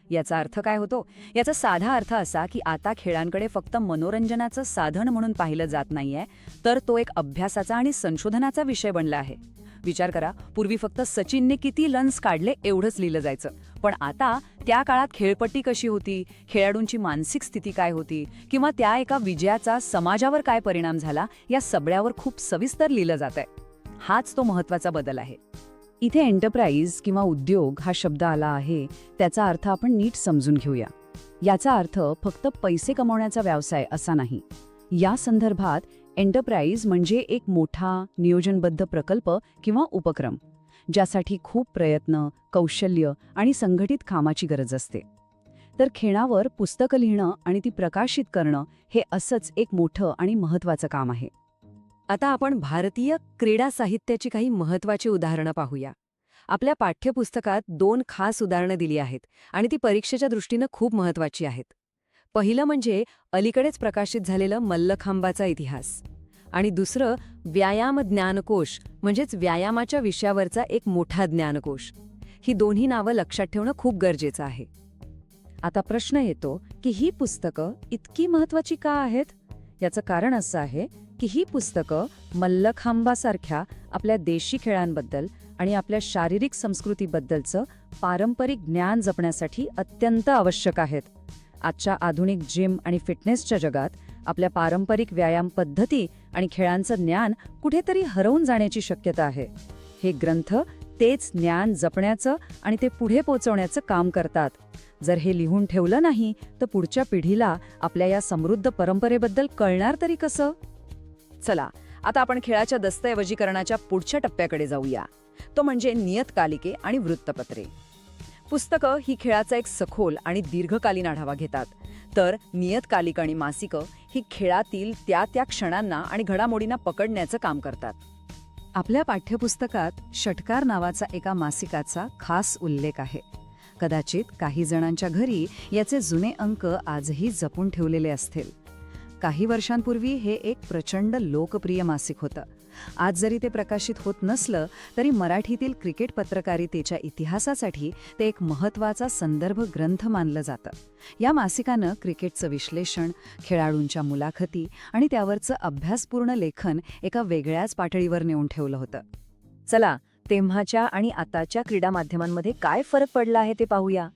याचा अर्थ काय होतो? याचा साधा अर्थ असा की आता खेळांकडे फक्त मनोरंजनाचं साधन म्हणून पाहिलं जात नाहीये, तर तो एक अभ्यासाचा आणि संशोधनाचा विषय बनला आहे. विचार करा, पूर्वी फक्त सचिनने किती रन्स काढले एवढंच लिहिलं जायचं, पण आता त्या काळात खेळपट्टी कशी होती, खेळाडूंची मानसिक स्थिती काय होती, किंवा त्या एका विजयाचा समाजावर काय परिणाम झाला, या सगळ्यावर खूप सविस्तर लिहिलं जातंय. हाच तो महत्त्वाचा बदल आहे. इथे एंटरप्राइज किंवा उद्योग हा शब्द आला आहे, त्याचा अर्थ आपण नीट समजून घेऊया. याचा अर्थ फक्त पैसे कमवण्याचा व्यवसाय असा नाही. या संदर्भात एंटरप्राइज म्हणजे एक मोठा नियोजनबद्ध प्रकल्प किंवा उपक्रम, ज्यासाठी खूप प्रयत्न, कौशल्य आणि संघटित कामाची गरज असते. तर खेळावर पुस्तकं लिहिणं आणि ती प्रकाशित करणं हे असंच एक मोठं आणि महत्त्वाचं काम आहे. आता आपण भारतीय क्रीडा साहित्याची काही महत्त्वाची उदाहरणं पाहूया. आपल्या पाठ्यपुस्तकात 2 खास उदाहरणं दिली आहेत आणि ती परीक्षेच्या दृष्टीनं खूप महत्त्वाची आहेत. पहिलं म्हणजे अलीकडेच प्रकाशित झालेलं मल्लखांबाचा इतिहास, आणि दुसरं व्यायाम ज्ञानकोश म्हणजेच व्यायामाच्या विषयावरचा एक मोठा ज्ञानकोश. ही दोन्ही नावं लक्षात ठेवणं खूप गरजेचं आहे. आता प्रश्न येतो की ही पुस्तकं इतकी महत्त्वाची का आहेत? याचं कारण असं आहे की ही पुस्तकं मल्लखांबासारख्या आपल्या देशी खेळांबद्दल आणि आपल्या शारीरिक संस्कृतीबद्दलचं पारंपरिक ज्ञान जपण्यासाठी अत्यंत आवश्यक आहेत. आजच्या आधुनिक जिम आणि फिटनेसच्या जगात आपल्या पारंपरिक व्यायाम पद्धती आणि खेळांचं ज्ञान कुठेतरी हरवून जाण्याची शक्यता आहे. हे ग्रंथ तेच ज्ञान जपण्याचं आणि ते पुढे पोहोचवण्याचं काम करतात. जर हे लिहून ठेवलं नाही तर पुढच्या पिढीला आपल्या या समृद्ध परंपरेबद्दल कळणार तरी कसं? चला, आता आपण खेळाच्या दस्तऐवजीकरणाच्या पुढच्या टप्प्याकडे जाऊया. तो म्हणजे नियतकालिके आणि वृत्तपत्रे. पुस्तकं ही खेळाचा एक सखोल आणि दीर्घकालीन आढावा घेतात, तर नियतकालिक आणि मासिकं ही खेळातील त्या क्षणांना आणि घडामोडींना पकडण्याचं काम करतात. आपल्या पाठ्यपुस्तकात षटकार नावाचा एका मासिकाचा खास उल्लेख आहे. कदाचित काही जणांच्या घरी याचे जुने अंक आजही जपून ठेवलेले असतील. काही वर्षांपूर्वी हे एक प्रचंड लोकप्रिय मासिक होतं. आज जरी ते प्रकाशित होत नसलं तरी मराठीतील क्रिकेट पत्रकारितेच्या इतिहासासाठी ते एक महत्त्वाचा संदर्भ ग्रंथ मानलं जातं. या मासिकानं क्रिकेटचं विश्लेषण, खेळाडूंच्या मुलाखती आणि त्यावरचं अभ्यासपूर्ण लेखन एका वेगळ्याच पातळीवर नेऊन ठेवलं होतं. चला, तेव्हाच्या आणि आताच्या क्रीडा माध्यमांमध्ये काय फरक पडला आहे ते पाहूया.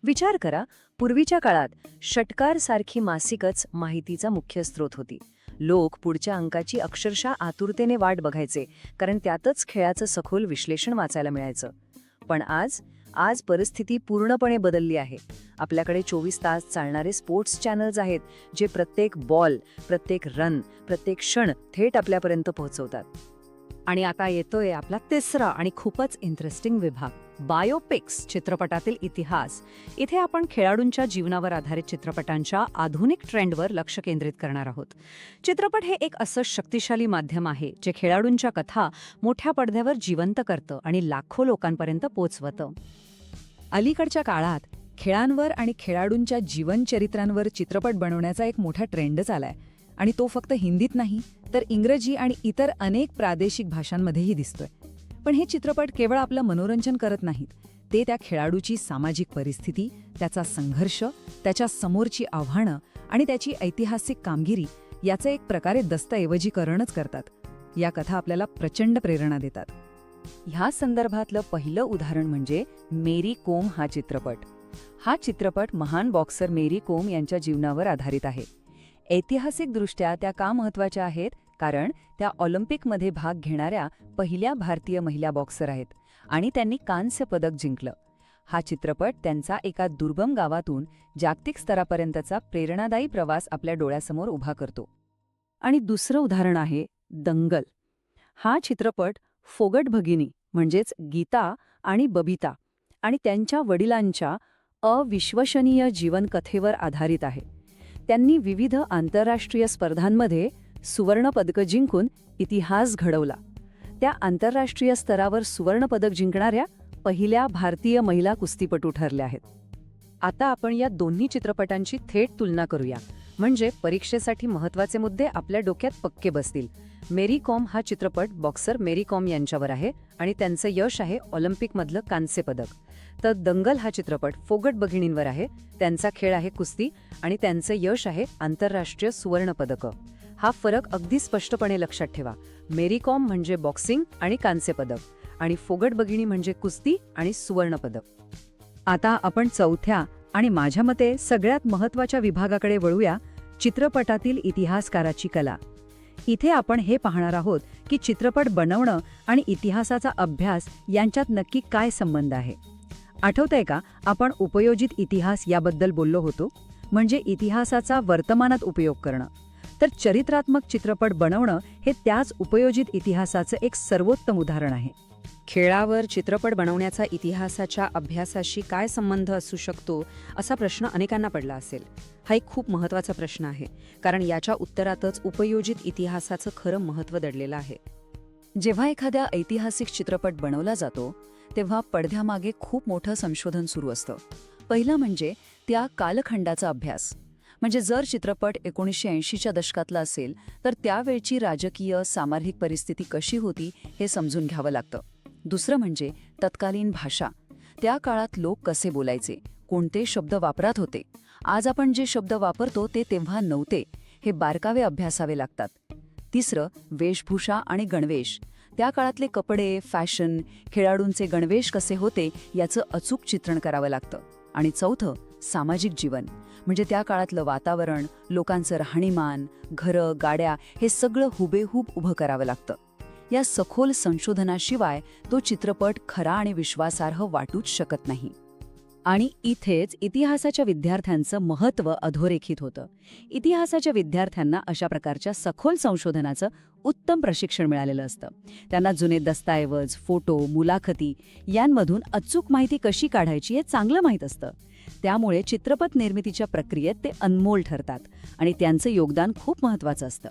विचार करा, पूर्वीच्या काळात षटकारसारखी मासिकच माहितीचा मुख्य स्रोत होती. लोक पुढच्या अंकाची अक्षरशः आतुरतेने वाट बघायचे, कारण त्यातच खेळाचं सखोल विश्लेषण वाचायला मिळायचं. पण आज परिस्थिती पूर्णपणे बदलली आहे. आपल्याकडे 24 तास चालणारे स्पोर्ट्स चॅनल्स आहेत, जे प्रत्येक बॉल, प्रत्येक रन, प्रत्येक क्षण थेट आपल्यापर्यंत पोहोचवतात. आणि आता येतोय आपला तिसरा आणि खूपच इंटरेस्टिंग विभाग, बायोपिक्स, चित्रपटातील इतिहास. इथे आपण खेळाडूंच्या जीवनावर आधारित चित्रपटांच्या आधुनिक ट्रेंडवर लक्ष केंद्रित करणार आहोत. चित्रपट हे एक असं शक्तिशाली माध्यम आहे जे खेळाडूंच्या कथा मोठ्या पडद्यावर जिवंत करतं आणि लाखो लोकांपर्यंत पोचवतं. अलीकडच्या काळात खेळांवर आणि खेळाडूंच्या जीवनचरित्रांवर चित्रपट बनवण्याचा एक मोठा ट्रेंडच आलाय. आणि तो फक्त हिंदीत नाही तर इंग्रजी आणि इतर अनेक प्रादेशिक भाषांमध्येही दिसतोय. पण हे चित्रपट केवळ आपलं मनोरंजन करत नाहीत. ते त्या खेळाडूची सामाजिक परिस्थिती, त्याचा संघर्ष, त्याच्या समोरची आव्हानं आणि त्याची ऐतिहासिक कामगिरी याचं एक प्रकारे दस्तऐवजीकरणच करतात. या कथा आपल्याला प्रचंड प्रेरणा देतात. ह्या संदर्भातलं पहिलं उदाहरण म्हणजे मेरी कोम हा चित्रपट. हा चित्रपट महान बॉक्सर मेरी कोम यांच्या जीवनावर आधारित आहे. ऐतिहासिकदृष्ट्या त्या का महत्त्वाच्या आहेत? कारण त्या ऑलिम्पिकमध्ये भाग घेणाऱ्या पहिल्या भारतीय महिला बॉक्सर आहेत आणि त्यांनी कांस्य पदक जिंकलं. हा चित्रपट त्यांचा एका दुर्गम गावातून जागतिक स्तरापर्यंतचा प्रेरणादायी प्रवास आपल्या डोळ्यासमोर उभा करतो. आणि दुसरं उदाहरण आहे दंगल. हा चित्रपट फोगट भगिनी म्हणजेच गीता आणि बबिता आणि त्यांच्या वडिलांच्या अविश्वसनीय जीवनकथेवर आधारित आहे. त्यांनी विविध आंतरराष्ट्रीय स्पर्धांमध्ये सुवर्णपदकं जिंकून इतिहास घडवला. त्या आंतरराष्ट्रीय स्तरावर सुवर्णपदक जिंकणाऱ्या पहिल्या भारतीय महिला कुस्तीपटू ठरल्या आहेत. आता आपण या दोन्ही चित्रपटांची थेट तुलना करूया, म्हणजे परीक्षेसाठी महत्त्वाचे मुद्दे आपल्या डोक्यात पक्के बसतील. मेरी कॉम हा चित्रपट बॉक्सर मेरी कॉम यांच्यावर आहे आणि त्यांचं यश आहे ऑलिम्पिकमधलं कांस्य पदक. तर दंगल हा चित्रपट फोगट भगिनींवर आहे, त्यांचा खेळ आहे कुस्ती आणि त्यांचं यश आहे आंतरराष्ट्रीय सुवर्णपदकं. हा फरक अगदी स्पष्टपणे लक्षात ठेवा. मेरी कॉम म्हणजे बॉक्सिंग आणि कांस्य पदक आणि फोगट भगिनी म्हणजे कुस्ती आणि सुवर्णपदक. आता आपण चौथ्या आणि माझ्या मते सगळ्यात महत्त्वाच्या विभागाकडे वळूया, चित्रपटातील इतिहासकाराची कला. इथे आपण हे पाहणार आहोत की चित्रपट बनवणं आणि इतिहासाचा अभ्यास यांच्यात नक्की काय संबंध आहे. आठवतंय का, आपण उपयोजित इतिहास याबद्दल बोललो होतो, म्हणजे इतिहासाचा वर्तमानात उपयोग करणं. तर चरित्रात्मक चित्रपट बनवणं हे त्याच उपयोजित इतिहासाचं एक सर्वोत्तम उदाहरण आहे. खेळावर चित्रपट बनवण्याचा इतिहासाच्या अभ्यासाशी काय संबंध असू शकतो असा प्रश्न अनेकांना पडला असेल. हा एक खूप महत्त्वाचा प्रश्न आहे, कारण याच्या उत्तरातच उपयोजित इतिहासाचं खरं महत्त्व दडलेलं आहे. जेव्हा एखाद्या ऐतिहासिक चित्रपट बनवला जातो तेव्हा पडद्यामागे खूप मोठं संशोधन सुरू असतं. पहिलं म्हणजे त्या कालखंडाचा अभ्यास. म्हणजे जर चित्रपट 1980च्या दशकातला असेल तर त्यावेळची राजकीय सामाजिक परिस्थिती कशी होती हे समजून घ्यावं लागतं. दुसरं म्हणजे तत्कालीन भाषा. त्या काळात लोक कसे बोलायचे, कोणते शब्द वापरात होते, आज आपण जे शब्द वापरतो ते तेव्हा नव्हते, हे बारकावे अभ्यासावे लागतात. तिसरं वेशभूषा आणि गणवेश. त्या काळातले कपडे, फॅशन, खेळाडूंचे गणवेश कसे होते याचं अचूक चित्रण करावं लागतं. आणि चौथं सामाजिक जीवन, म्हणजे त्या काळातलं वातावरण, लोकांचं राहणीमान, घरं, गाड्या हे सगळं हुबेहूब उभं करावं लागतं. या सखोल संशोधनाशिवाय तो चित्रपट खरा आणि विश्वासार्ह वाटूच शकत नाही. आणि इथेच इतिहासाच्या विद्यार्थ्यांचं महत्त्व अधोरेखित होतं. इतिहासाच्या विद्यार्थ्यांना अशा प्रकारच्या सखोल संशोधनाचं उत्तम प्रशिक्षण मिळालेलं असतं. त्यांना जुने दस्तऐवज, फोटो, मुलाखती यांमधून अचूक माहिती कशी काढायची हे चांगलं माहीत असतं. त्यामुळे चित्रपट निर्मितीच्या प्रक्रियेत ते अनमोल ठरतात आणि त्यांचं योगदान खूप महत्त्वाचं असतं.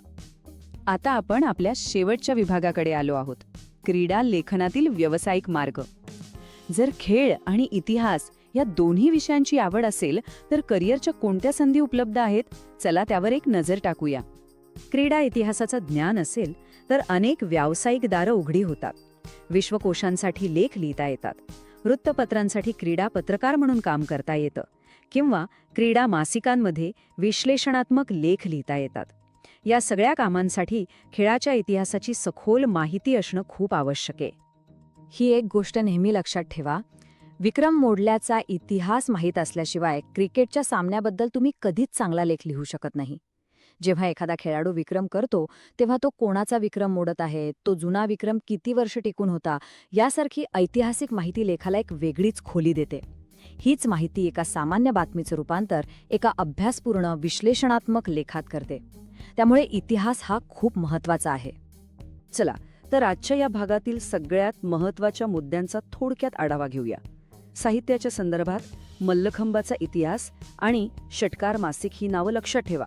आता आपण आपल्या शेवटच्या विभागाकडे आलो आहोत, क्रीडा लेखनातील व्यावसायिक मार्ग. जर खेळ आणि इतिहास या दोन्ही विषयांची आवड असेल तर करिअरच्या कोणत्या संधी उपलब्ध आहेत, चला त्यावर एक नजर टाकूया. क्रीडा इतिहासाचं ज्ञान असेल तर अनेक व्यावसायिक दारं उघडी होतात. विश्वकोशांसाठी लेख लिहिता येतात, वृत्तपत्रांसाठी क्रीडा पत्रकार म्हणून काम करता येतं, किंवा क्रीडा मासिकांमध्ये विश्लेषणात्मक लेख लिहिता येतात. या सगळ्या कामांसाठी खेळाच्या इतिहासाची सखोल माहिती असणं खूप आवश्यक आहे. ही एक गोष्ट नेहमी लक्षात ठेवा, विक्रम मोडल्याचा इतिहास माहीत असल्याशिवाय क्रिकेटच्या सामन्याबद्दल तुम्ही कधीच चांगला लेख लिहू शकत नाही. जेव्हा एखादा खेळाडू विक्रम करतो तेव्हा तो कोणाचा विक्रम मोडत आहे, तो जुना विक्रम किती वर्ष टिकून होता, यासारखी ऐतिहासिक माहिती लेखाला एक वेगळीच खोली देते. हीच माहिती एका सामान्य बातमीचं रूपांतर एका अभ्यासपूर्ण विश्लेषणात्मक लेखात करते. त्यामुळे इतिहास हा खूप महत्त्वाचा आहे. चला तर आजच्या या भागातील सगळ्यात महत्त्वाच्या मुद्द्यांचा थोडक्यात आढावा घेऊया. साहित्याच्या संदर्भात मल्लखंबाचा इतिहास आणि षटकार मासिक ही नावं लक्षात ठेवा.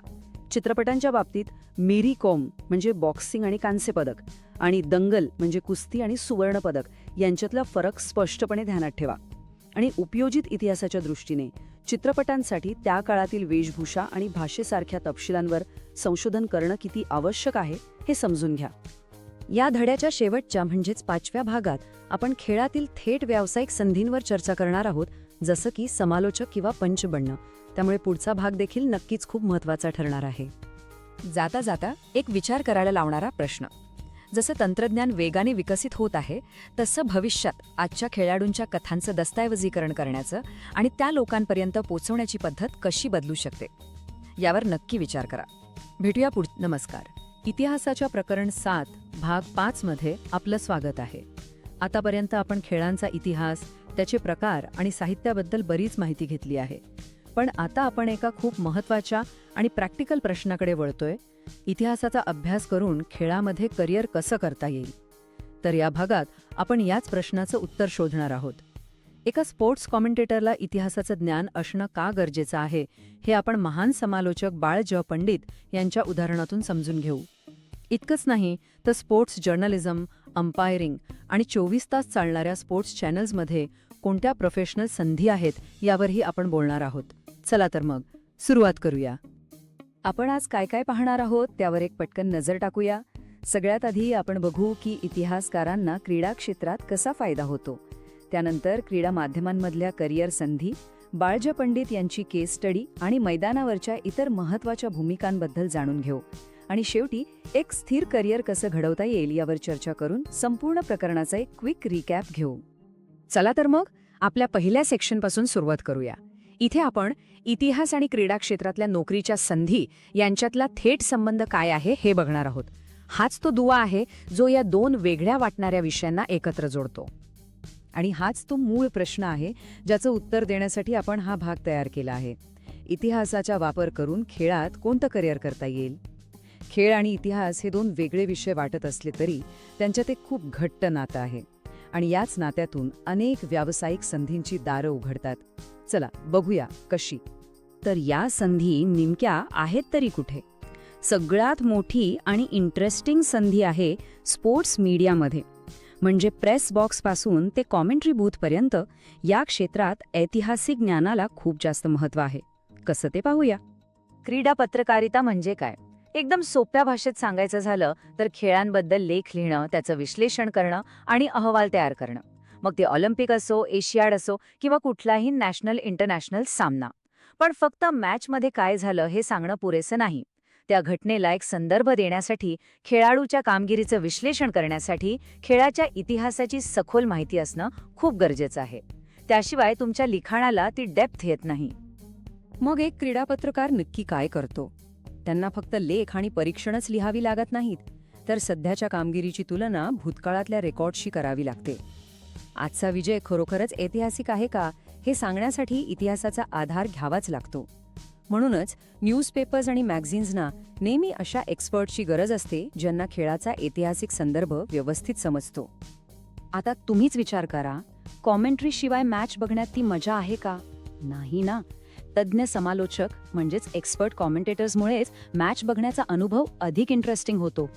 चित्रपटांच्या बाबतीत मेरी कॉम म्हणजे बॉक्सिंग आणि कांस्य पदक, आणि दंगल म्हणजे कुस्ती आणि सुवर्ण पदक यांच्यातला फरक स्पष्टपणे ध्यानात ठेवा. आणि उपयोजित इतिहासाच्या दृष्टीने चित्रपटांसाठी त्या काळातील वेशभूषा आणि भाषेसारख्या तपशिलांवर संशोधन करणं किती आवश्यक आहे हे समजून घ्या. या धड्याच्या शेवटच्या म्हणजेच 5व्या भागात आपण खेळातील थेट व्यावसायिक संधींवर चर्चा करणार आहोत, जसं की समालोचक किंवा पंच बनणं. त्यामुळे पुढचा भाग देखील नक्कीच खूप महत्त्वाचा ठरणार आहे. जाता जाता एक विचार करायला लावणारा प्रश्न. जसं तंत्रज्ञान वेगाने विकसित होत आहे तसं भविष्यात आजच्या खेळाडूंच्या कथांचं दस्तऐवजीकरण करण्याचं आणि त्या लोकांपर्यंत पोहोचवण्याची पद्धत कशी बदलू शकते, यावर नक्की विचार करा. भेटूया नमस्कार. इतिहासाच्या प्रकरण 7 भाग 5 मध्ये आपलं स्वागत आहे. आतापर्यंत आपण खेळांचा इतिहास, त्याचे प्रकार आणि साहित्याबद्दल बरीच माहिती घेतली आहे. पण आता आपण एका खूप महत्त्वाच्या आणि प्रॅक्टिकल प्रश्नाकडे वळतोय. इतिहासाचा अभ्यास करून खेळामध्ये करिअर कसं करता येईल? तर या भागात आपण याच प्रश्नाचं उत्तर शोधणार आहोत. एका स्पोर्ट्स कॉमेंटेटरला इतिहासाचं ज्ञान असणं का गरजेचं आहे हे आपण महान समालोचक बाळ ज पंडित यांच्या उदाहरणातून समजून घेऊ. इतकंच नाही तर स्पोर्ट्स जर्नलिझम, अंपायरिंग आणि 24 तास चालणाऱ्या स्पोर्ट्स चॅनल्समध्ये कोणत्या प्रोफेशनल संधी आहेत यावरही आपण बोलणार आहोत. चला तर मग सुरुवात करूया. आपण आज काय काय पाहणार आहोत त्यावर एक पटकन नजर टाकूया. सगळ्यात आधी आपण बघू की इतिहासकारांना क्रीडा क्षेत्रात कसा फायदा होतो. त्यानंतर क्रीडा माध्यमांमधल्या करिअर संधी, बाळज पंडित यांची केस स्टडी आणि मैदानावरच्या इतर महत्त्वाच्या भूमिकांबद्दल जाणून घेऊ. आणि शेवटी एक स्थिर करिअर कसं घडवता येईल यावर चर्चा करून संपूर्ण प्रकरणाचा एक क्विक रिकॅप घेऊ. चला तर मग आपल्या पहिल्या सेक्शनपासून सुरुवात करूया. इथे आपण इतिहास आणि क्रीडा क्षेत्रातल्या नोकरीच्या संधी यांच्यातला थेट संबंध काय आहे हे बघणार आहोत. हाच तो दुवा आहे जो या दोन वेगळ्या वाटणाऱ्या विषयांना एकत्र जोडतो. आणि हाच तो मूळ प्रश्न आहे ज्याचं उत्तर देण्यासाठी आपण हा भाग तयार केला आहे. इतिहासाचा वापर करून खेळात कोणतं करिअर करता येईल? खेळ आणि इतिहास हे दोन वेगळे विषय वाटत असले तरी त्यांच्यात एक खूप घट्ट नातं आहे आणि याच नात्यातून अनेक व्यावसायिक संधींची दारं उघडतात. चला बघूया कशी. तर या संधी नेमक्या आहेत तरी कुठे? सगळ्यात मोठी आणि इंटरेस्टिंग संधी आहे स्पोर्ट्स मीडियामध्ये. म्हणजे प्रेस बॉक्सपासून ते कॉमेंट्री बूथपर्यंत या क्षेत्रात ऐतिहासिक ज्ञानाला खूप जास्त महत्त्व आहे. कसं ते पाहूया. क्रीडा पत्रकारिता म्हणजे काय? एकदम सोप्या भाषेत सांगायचं झालं तर खेळांबद्दल लेख लिहिणं, त्याचं विश्लेषण करणं आणि अहवाल तयार करणं. मग ते ऑलिम्पिक असो, एशियाड असो किंवा कुठलाही नॅशनल इंटरनॅशनल सामना. पण फक्त मॅचमध्ये काय झालं हे सांगणं पुरेसं नाही. त्या घटनेला एक संदर्भ देण्यासाठी, खेळाडूच्या कामगिरीचं विश्लेषण करण्यासाठी खेळाच्या इतिहासाची सखोल माहिती असणं खूप गरजेचं आहे. त्याशिवाय तुमच्या लिखाणाला ती डेप्थ येत नाही. मग एक क्रीडा पत्रकार नक्की काय करतो? त्यांना फक्त लेख आणि परीक्षणच लिहावी लागत नाहीत, तर सध्याच्या कामगिरीची तुलना भूतकाळातल्या रेकॉर्डशी करावी लागते. आजचा विजय खरोखरच ऐतिहासिक आहे का, हे सांगण्यासाठी इतिहासाचा आधार घ्यावाच लागतो. म्हणूनच न्यूजपेपर्स आणि मॅगझिन्सना नेहमी अशा एक्सपर्टची गरज असते ज्यांना खेळाचा ऐतिहासिक संदर्भ व्यवस्थित समजतो. आता तुम्हीच विचार करा, कॉमेंट्रीशिवाय मॅच बघण्यात ती मजा आहे का? नाही ना. तज्ज्ञ समालोचक म्हणजेच एक्सपर्ट कॉमेंटेटर्समुळेच मॅच बघण्याचा अनुभव अधिक इंटरेस्टिंग होतो.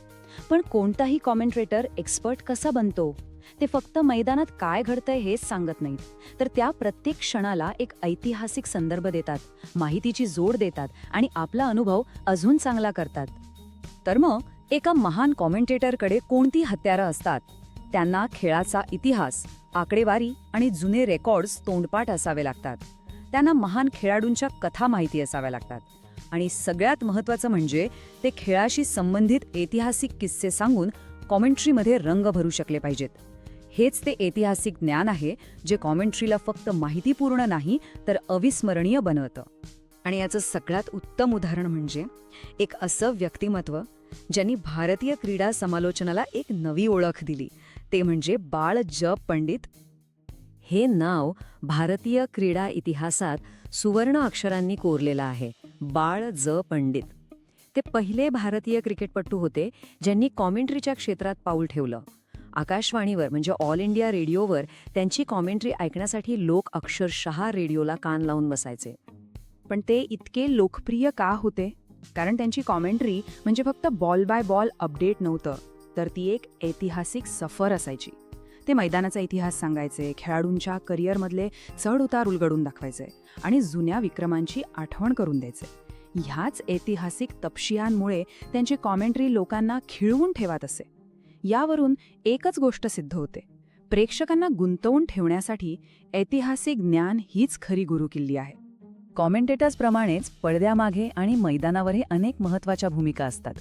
पण कोणताही कॉमेंट्रेटर एक्सपर्ट कसा बनतो? ते फक्त मैदानात काय घडतंय हेच सांगत नाहीत, तर त्या प्रत्येक क्षणाला एक ऐतिहासिक संदर्भ देतात, माहितीची जोड देतात आणि आपला अनुभव अजून चांगला करतात. तर मग एका महान कॉमेंटेटरकडे कोणती हत्यारं असतात? त्यांना खेळाचा इतिहास, आकडेवारी आणि जुने रेकॉर्ड्स तोंडपाठ असावे लागतात. त्यांना महान खेळाडूंच्या कथा माहिती असाव्या लागतात. आणि सगळ्यात महत्त्वाचं म्हणजे ते खेळाशी संबंधित ऐतिहासिक किस्से सांगून कॉमेंट्रीमध्ये रंग भरू शकले पाहिजेत. हेच ते ऐतिहासिक ज्ञान आहे जे कॉमेंट्रीला फक्त माहितीपूर्ण नाही तर अविस्मरणीय बनवतं. आणि याचं सगळ्यात उत्तम उदाहरण म्हणजे एक असं व्यक्तिमत्व ज्यांनी भारतीय क्रीडा समालोचनाला एक नवी ओळख दिली, ते म्हणजे बाळ ज पंडित. हे नाव भारतीय क्रीडा इतिहासात सुवर्ण अक्षरांनी कोरलेलं आहे. बाळ ज पंडित. ते पहिले भारतीय क्रिकेटपटू होते ज्यांनी कॉमेंट्रीच्या क्षेत्रात पाऊल ठेवलं. आकाशवाणीवर म्हणजे ऑल इंडिया रेडिओवर त्यांची कॉमेंट्री ऐकण्यासाठी लोक अक्षरशः रेडिओला कान लावून बसायचे. पण ते इतके लोकप्रिय का होते? कारण त्यांची कॉमेंट्री म्हणजे फक्त बॉल बाय बॉल अपडेट नव्हतं, तर ती एक ऐतिहासिक सफर असायची. ते मैदानाचा इतिहास सांगायचे, खेळाडूंच्या करिअरमधले चढ उतार उलगडून दाखवायचे आणि जुन्या विक्रमांची आठवण करून द्यायचे. ह्याच ऐतिहासिक तपशियांमुळे त्यांची कॉमेंट्री लोकांना खिळवून ठेवत असे. यावरून एकच गोष्ट सिद्ध होते: प्रेक्षकांना गुंतवून ठेवण्यासाठी ऐतिहासिक ज्ञान हीच खरी गुरुकिल्ली आहे. कॉमेंटेटर्सप्रमाणेच पडद्यामागे आणि मैदानावरही अनेक महत्त्वाच्या भूमिका असतात.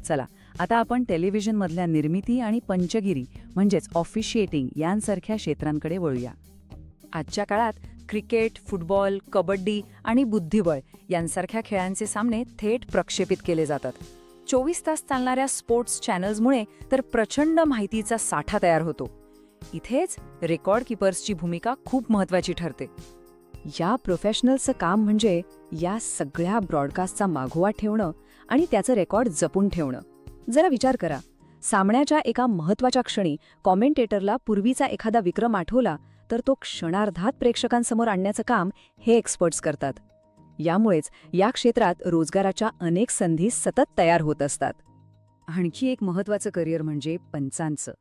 चला, आता आपण टेलिव्हिजनमधल्या निर्मिती आणि पंचगिरी म्हणजेच ऑफिशिएटिंग यांसारख्या क्षेत्रांकडे वळूया. आजच्या काळात क्रिकेट, फुटबॉल, कबड्डी आणि बुद्धिबळ यांसारख्या खेळांचे सामने थेट प्रक्षेपित केले जातात. 24 तास चालणाऱ्या स्पोर्ट्स चॅनल्समुळे तर प्रचंड माहितीचा साठा तयार होतो. इथेच रेकॉर्ड कीपर्सची भूमिका खूप महत्त्वाची ठरते. या प्रोफेशनल्सचं काम म्हणजे या सगळ्या ब्रॉडकास्टचा मागोवा ठेवणं आणि त्याचं रेकॉर्ड जपून ठेवणं. जरा विचार करा, सामन्याच्या एका महत्त्वाच्या क्षणी कॉमेंटेटरला पूर्वीचा एखादा विक्रम आठवला तर तो क्षणार्धात प्रेक्षकांसमोर आणण्याचं काम हे एक्सपर्ट्स करतात. यामुळेच या क्षेत्रात रोजगाराच्या अनेक संधी सतत तयार होत असतात. आणखी एक महत्त्वाचं करिअर म्हणजे पंचांचं.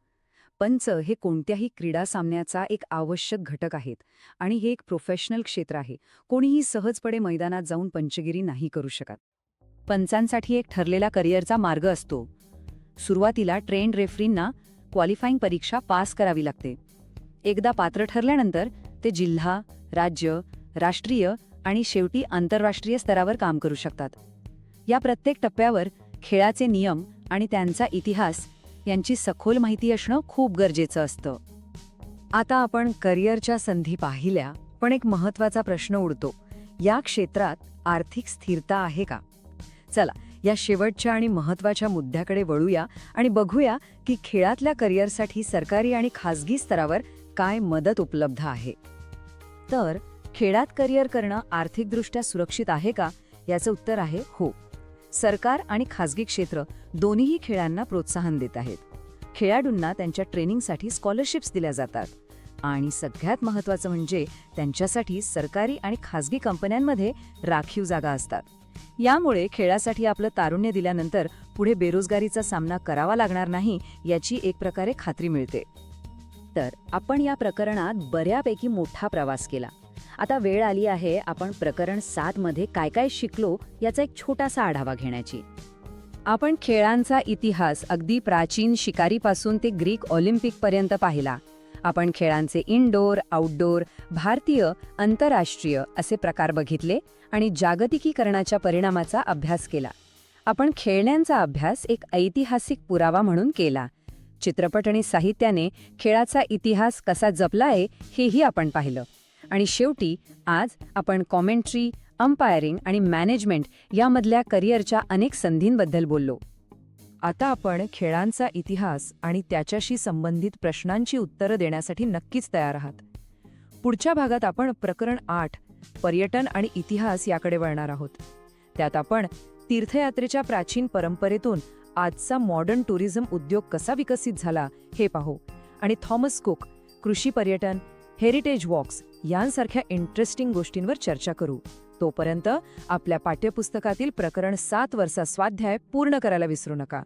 पंच हे कोणत्याही क्रीडा सामन्याचा एक आवश्यक घटक आहेत आणि हे एक प्रोफेशनल क्षेत्र आहे. कोणीही सहजपणे मैदानात जाऊन पंचगिरी नाही करू शकत. पंचांसाठी एक ठरलेला करिअरचा मार्ग असतो. सुरुवातीला ट्रेंड रेफरींना क्वालिफाईंग परीक्षा पास करावी लागते. एकदा पात्र ठरल्यानंतर ते जिल्हा, राज्य, राष्ट्रीय आणि शेवटी आंतरराष्ट्रीय स्तरावर काम करू शकतात. या प्रत्येक टप्प्यावर खेळाचे नियम आणि त्यांचा इतिहास यांची सखोल माहिती असणं खूप गरजेचं असतं. आता आपण करिअरच्या संधी पाहिल्या, पण एक महत्त्वाचा प्रश्न उडतो: या क्षेत्रात आर्थिक स्थिरता आहे का? चला, या शेवटच्या आणि महत्त्वाच्या मुद्द्याकडे वळूया आणि बघूया की खेळातल्या करिअरसाठी सरकारी आणि खासगी स्तरावर काय मदत उपलब्ध आहे. तर खेळात करिअर करणं आर्थिकदृष्ट्या सुरक्षित आहे का? याचं उत्तर आहे हो. सरकार आणि खासगी क्षेत्र दोन्हीही खेळांना प्रोत्साहन देत आहेत. खेळाडूंना त्यांच्या ट्रेनिंगसाठी स्कॉलरशिप्स दिल्या जातात आणि सगळ्यात महत्त्वाचं म्हणजे त्यांच्यासाठी सरकारी आणि खासगी कंपन्यांमध्ये राखीव जागा असतात. यामुळे खेळासाठी आपलं तारुण्य दिल्यानंतर पुढे बेरोजगारीचा सामना करावा लागणार नाही याची एक प्रकारे खात्री मिळते. तर आपण या प्रकरणात बऱ्यापैकी मोठा प्रवास केला. आता वेळ आली आहे आपण प्रकरण 7 मध्ये काय काय शिकलो याचा एक छोटासा आढावा घेण्याची. आपण खेळांचा इतिहास अगदी प्राचीन शिकारीपासून ते ग्रीक ऑलिम्पिकपर्यंत पाहिला. आपण खेळांचे इनडोअर, आउटडोअर, भारतीय, आंतरराष्ट्रीय असे प्रकार बघितले आणि जागतिकीकरणाच्या परिणामाचा अभ्यास केला. आपण खेळण्यांचा अभ्यास एक ऐतिहासिक पुरावा म्हणून केला. चित्रपट आणि साहित्याने खेळाचा इतिहास कसा जपलाय हेही आपण पाहिलं. आणि शेवटी आज आपण कॉमेंट्री, अंपायरिंग आणि मॅनेजमेंट यामधल्या करिअरच्या अनेक संधींबद्दल बोललो. आता आपण खेळांचा इतिहास आणि त्याच्याशी संबंधित प्रश्नांची उत्तरं देण्यासाठी नक्कीच तयार आहात. पुढच्या भागात आपण प्रकरण 8 पर्यटन आणि इतिहास याकडे वळणार आहोत. त्यात आपण तीर्थयात्रेच्या प्राचीन परंपरेतून आजचा मॉडर्न टुरिझम उद्योग कसा विकसित झाला हे पाहू आणि थॉमस कुक, कृषी पर्यटन, हेरिटेज वॉक्स यांसारख्या इंटरेस्टिंग गोष्टींवर चर्चा करू. तोपर्यंत आपल्या पाठ्यपुस्तकातील प्रकरण 7 वरचा स्वाध्याय पूर्ण करायला विसरू नका.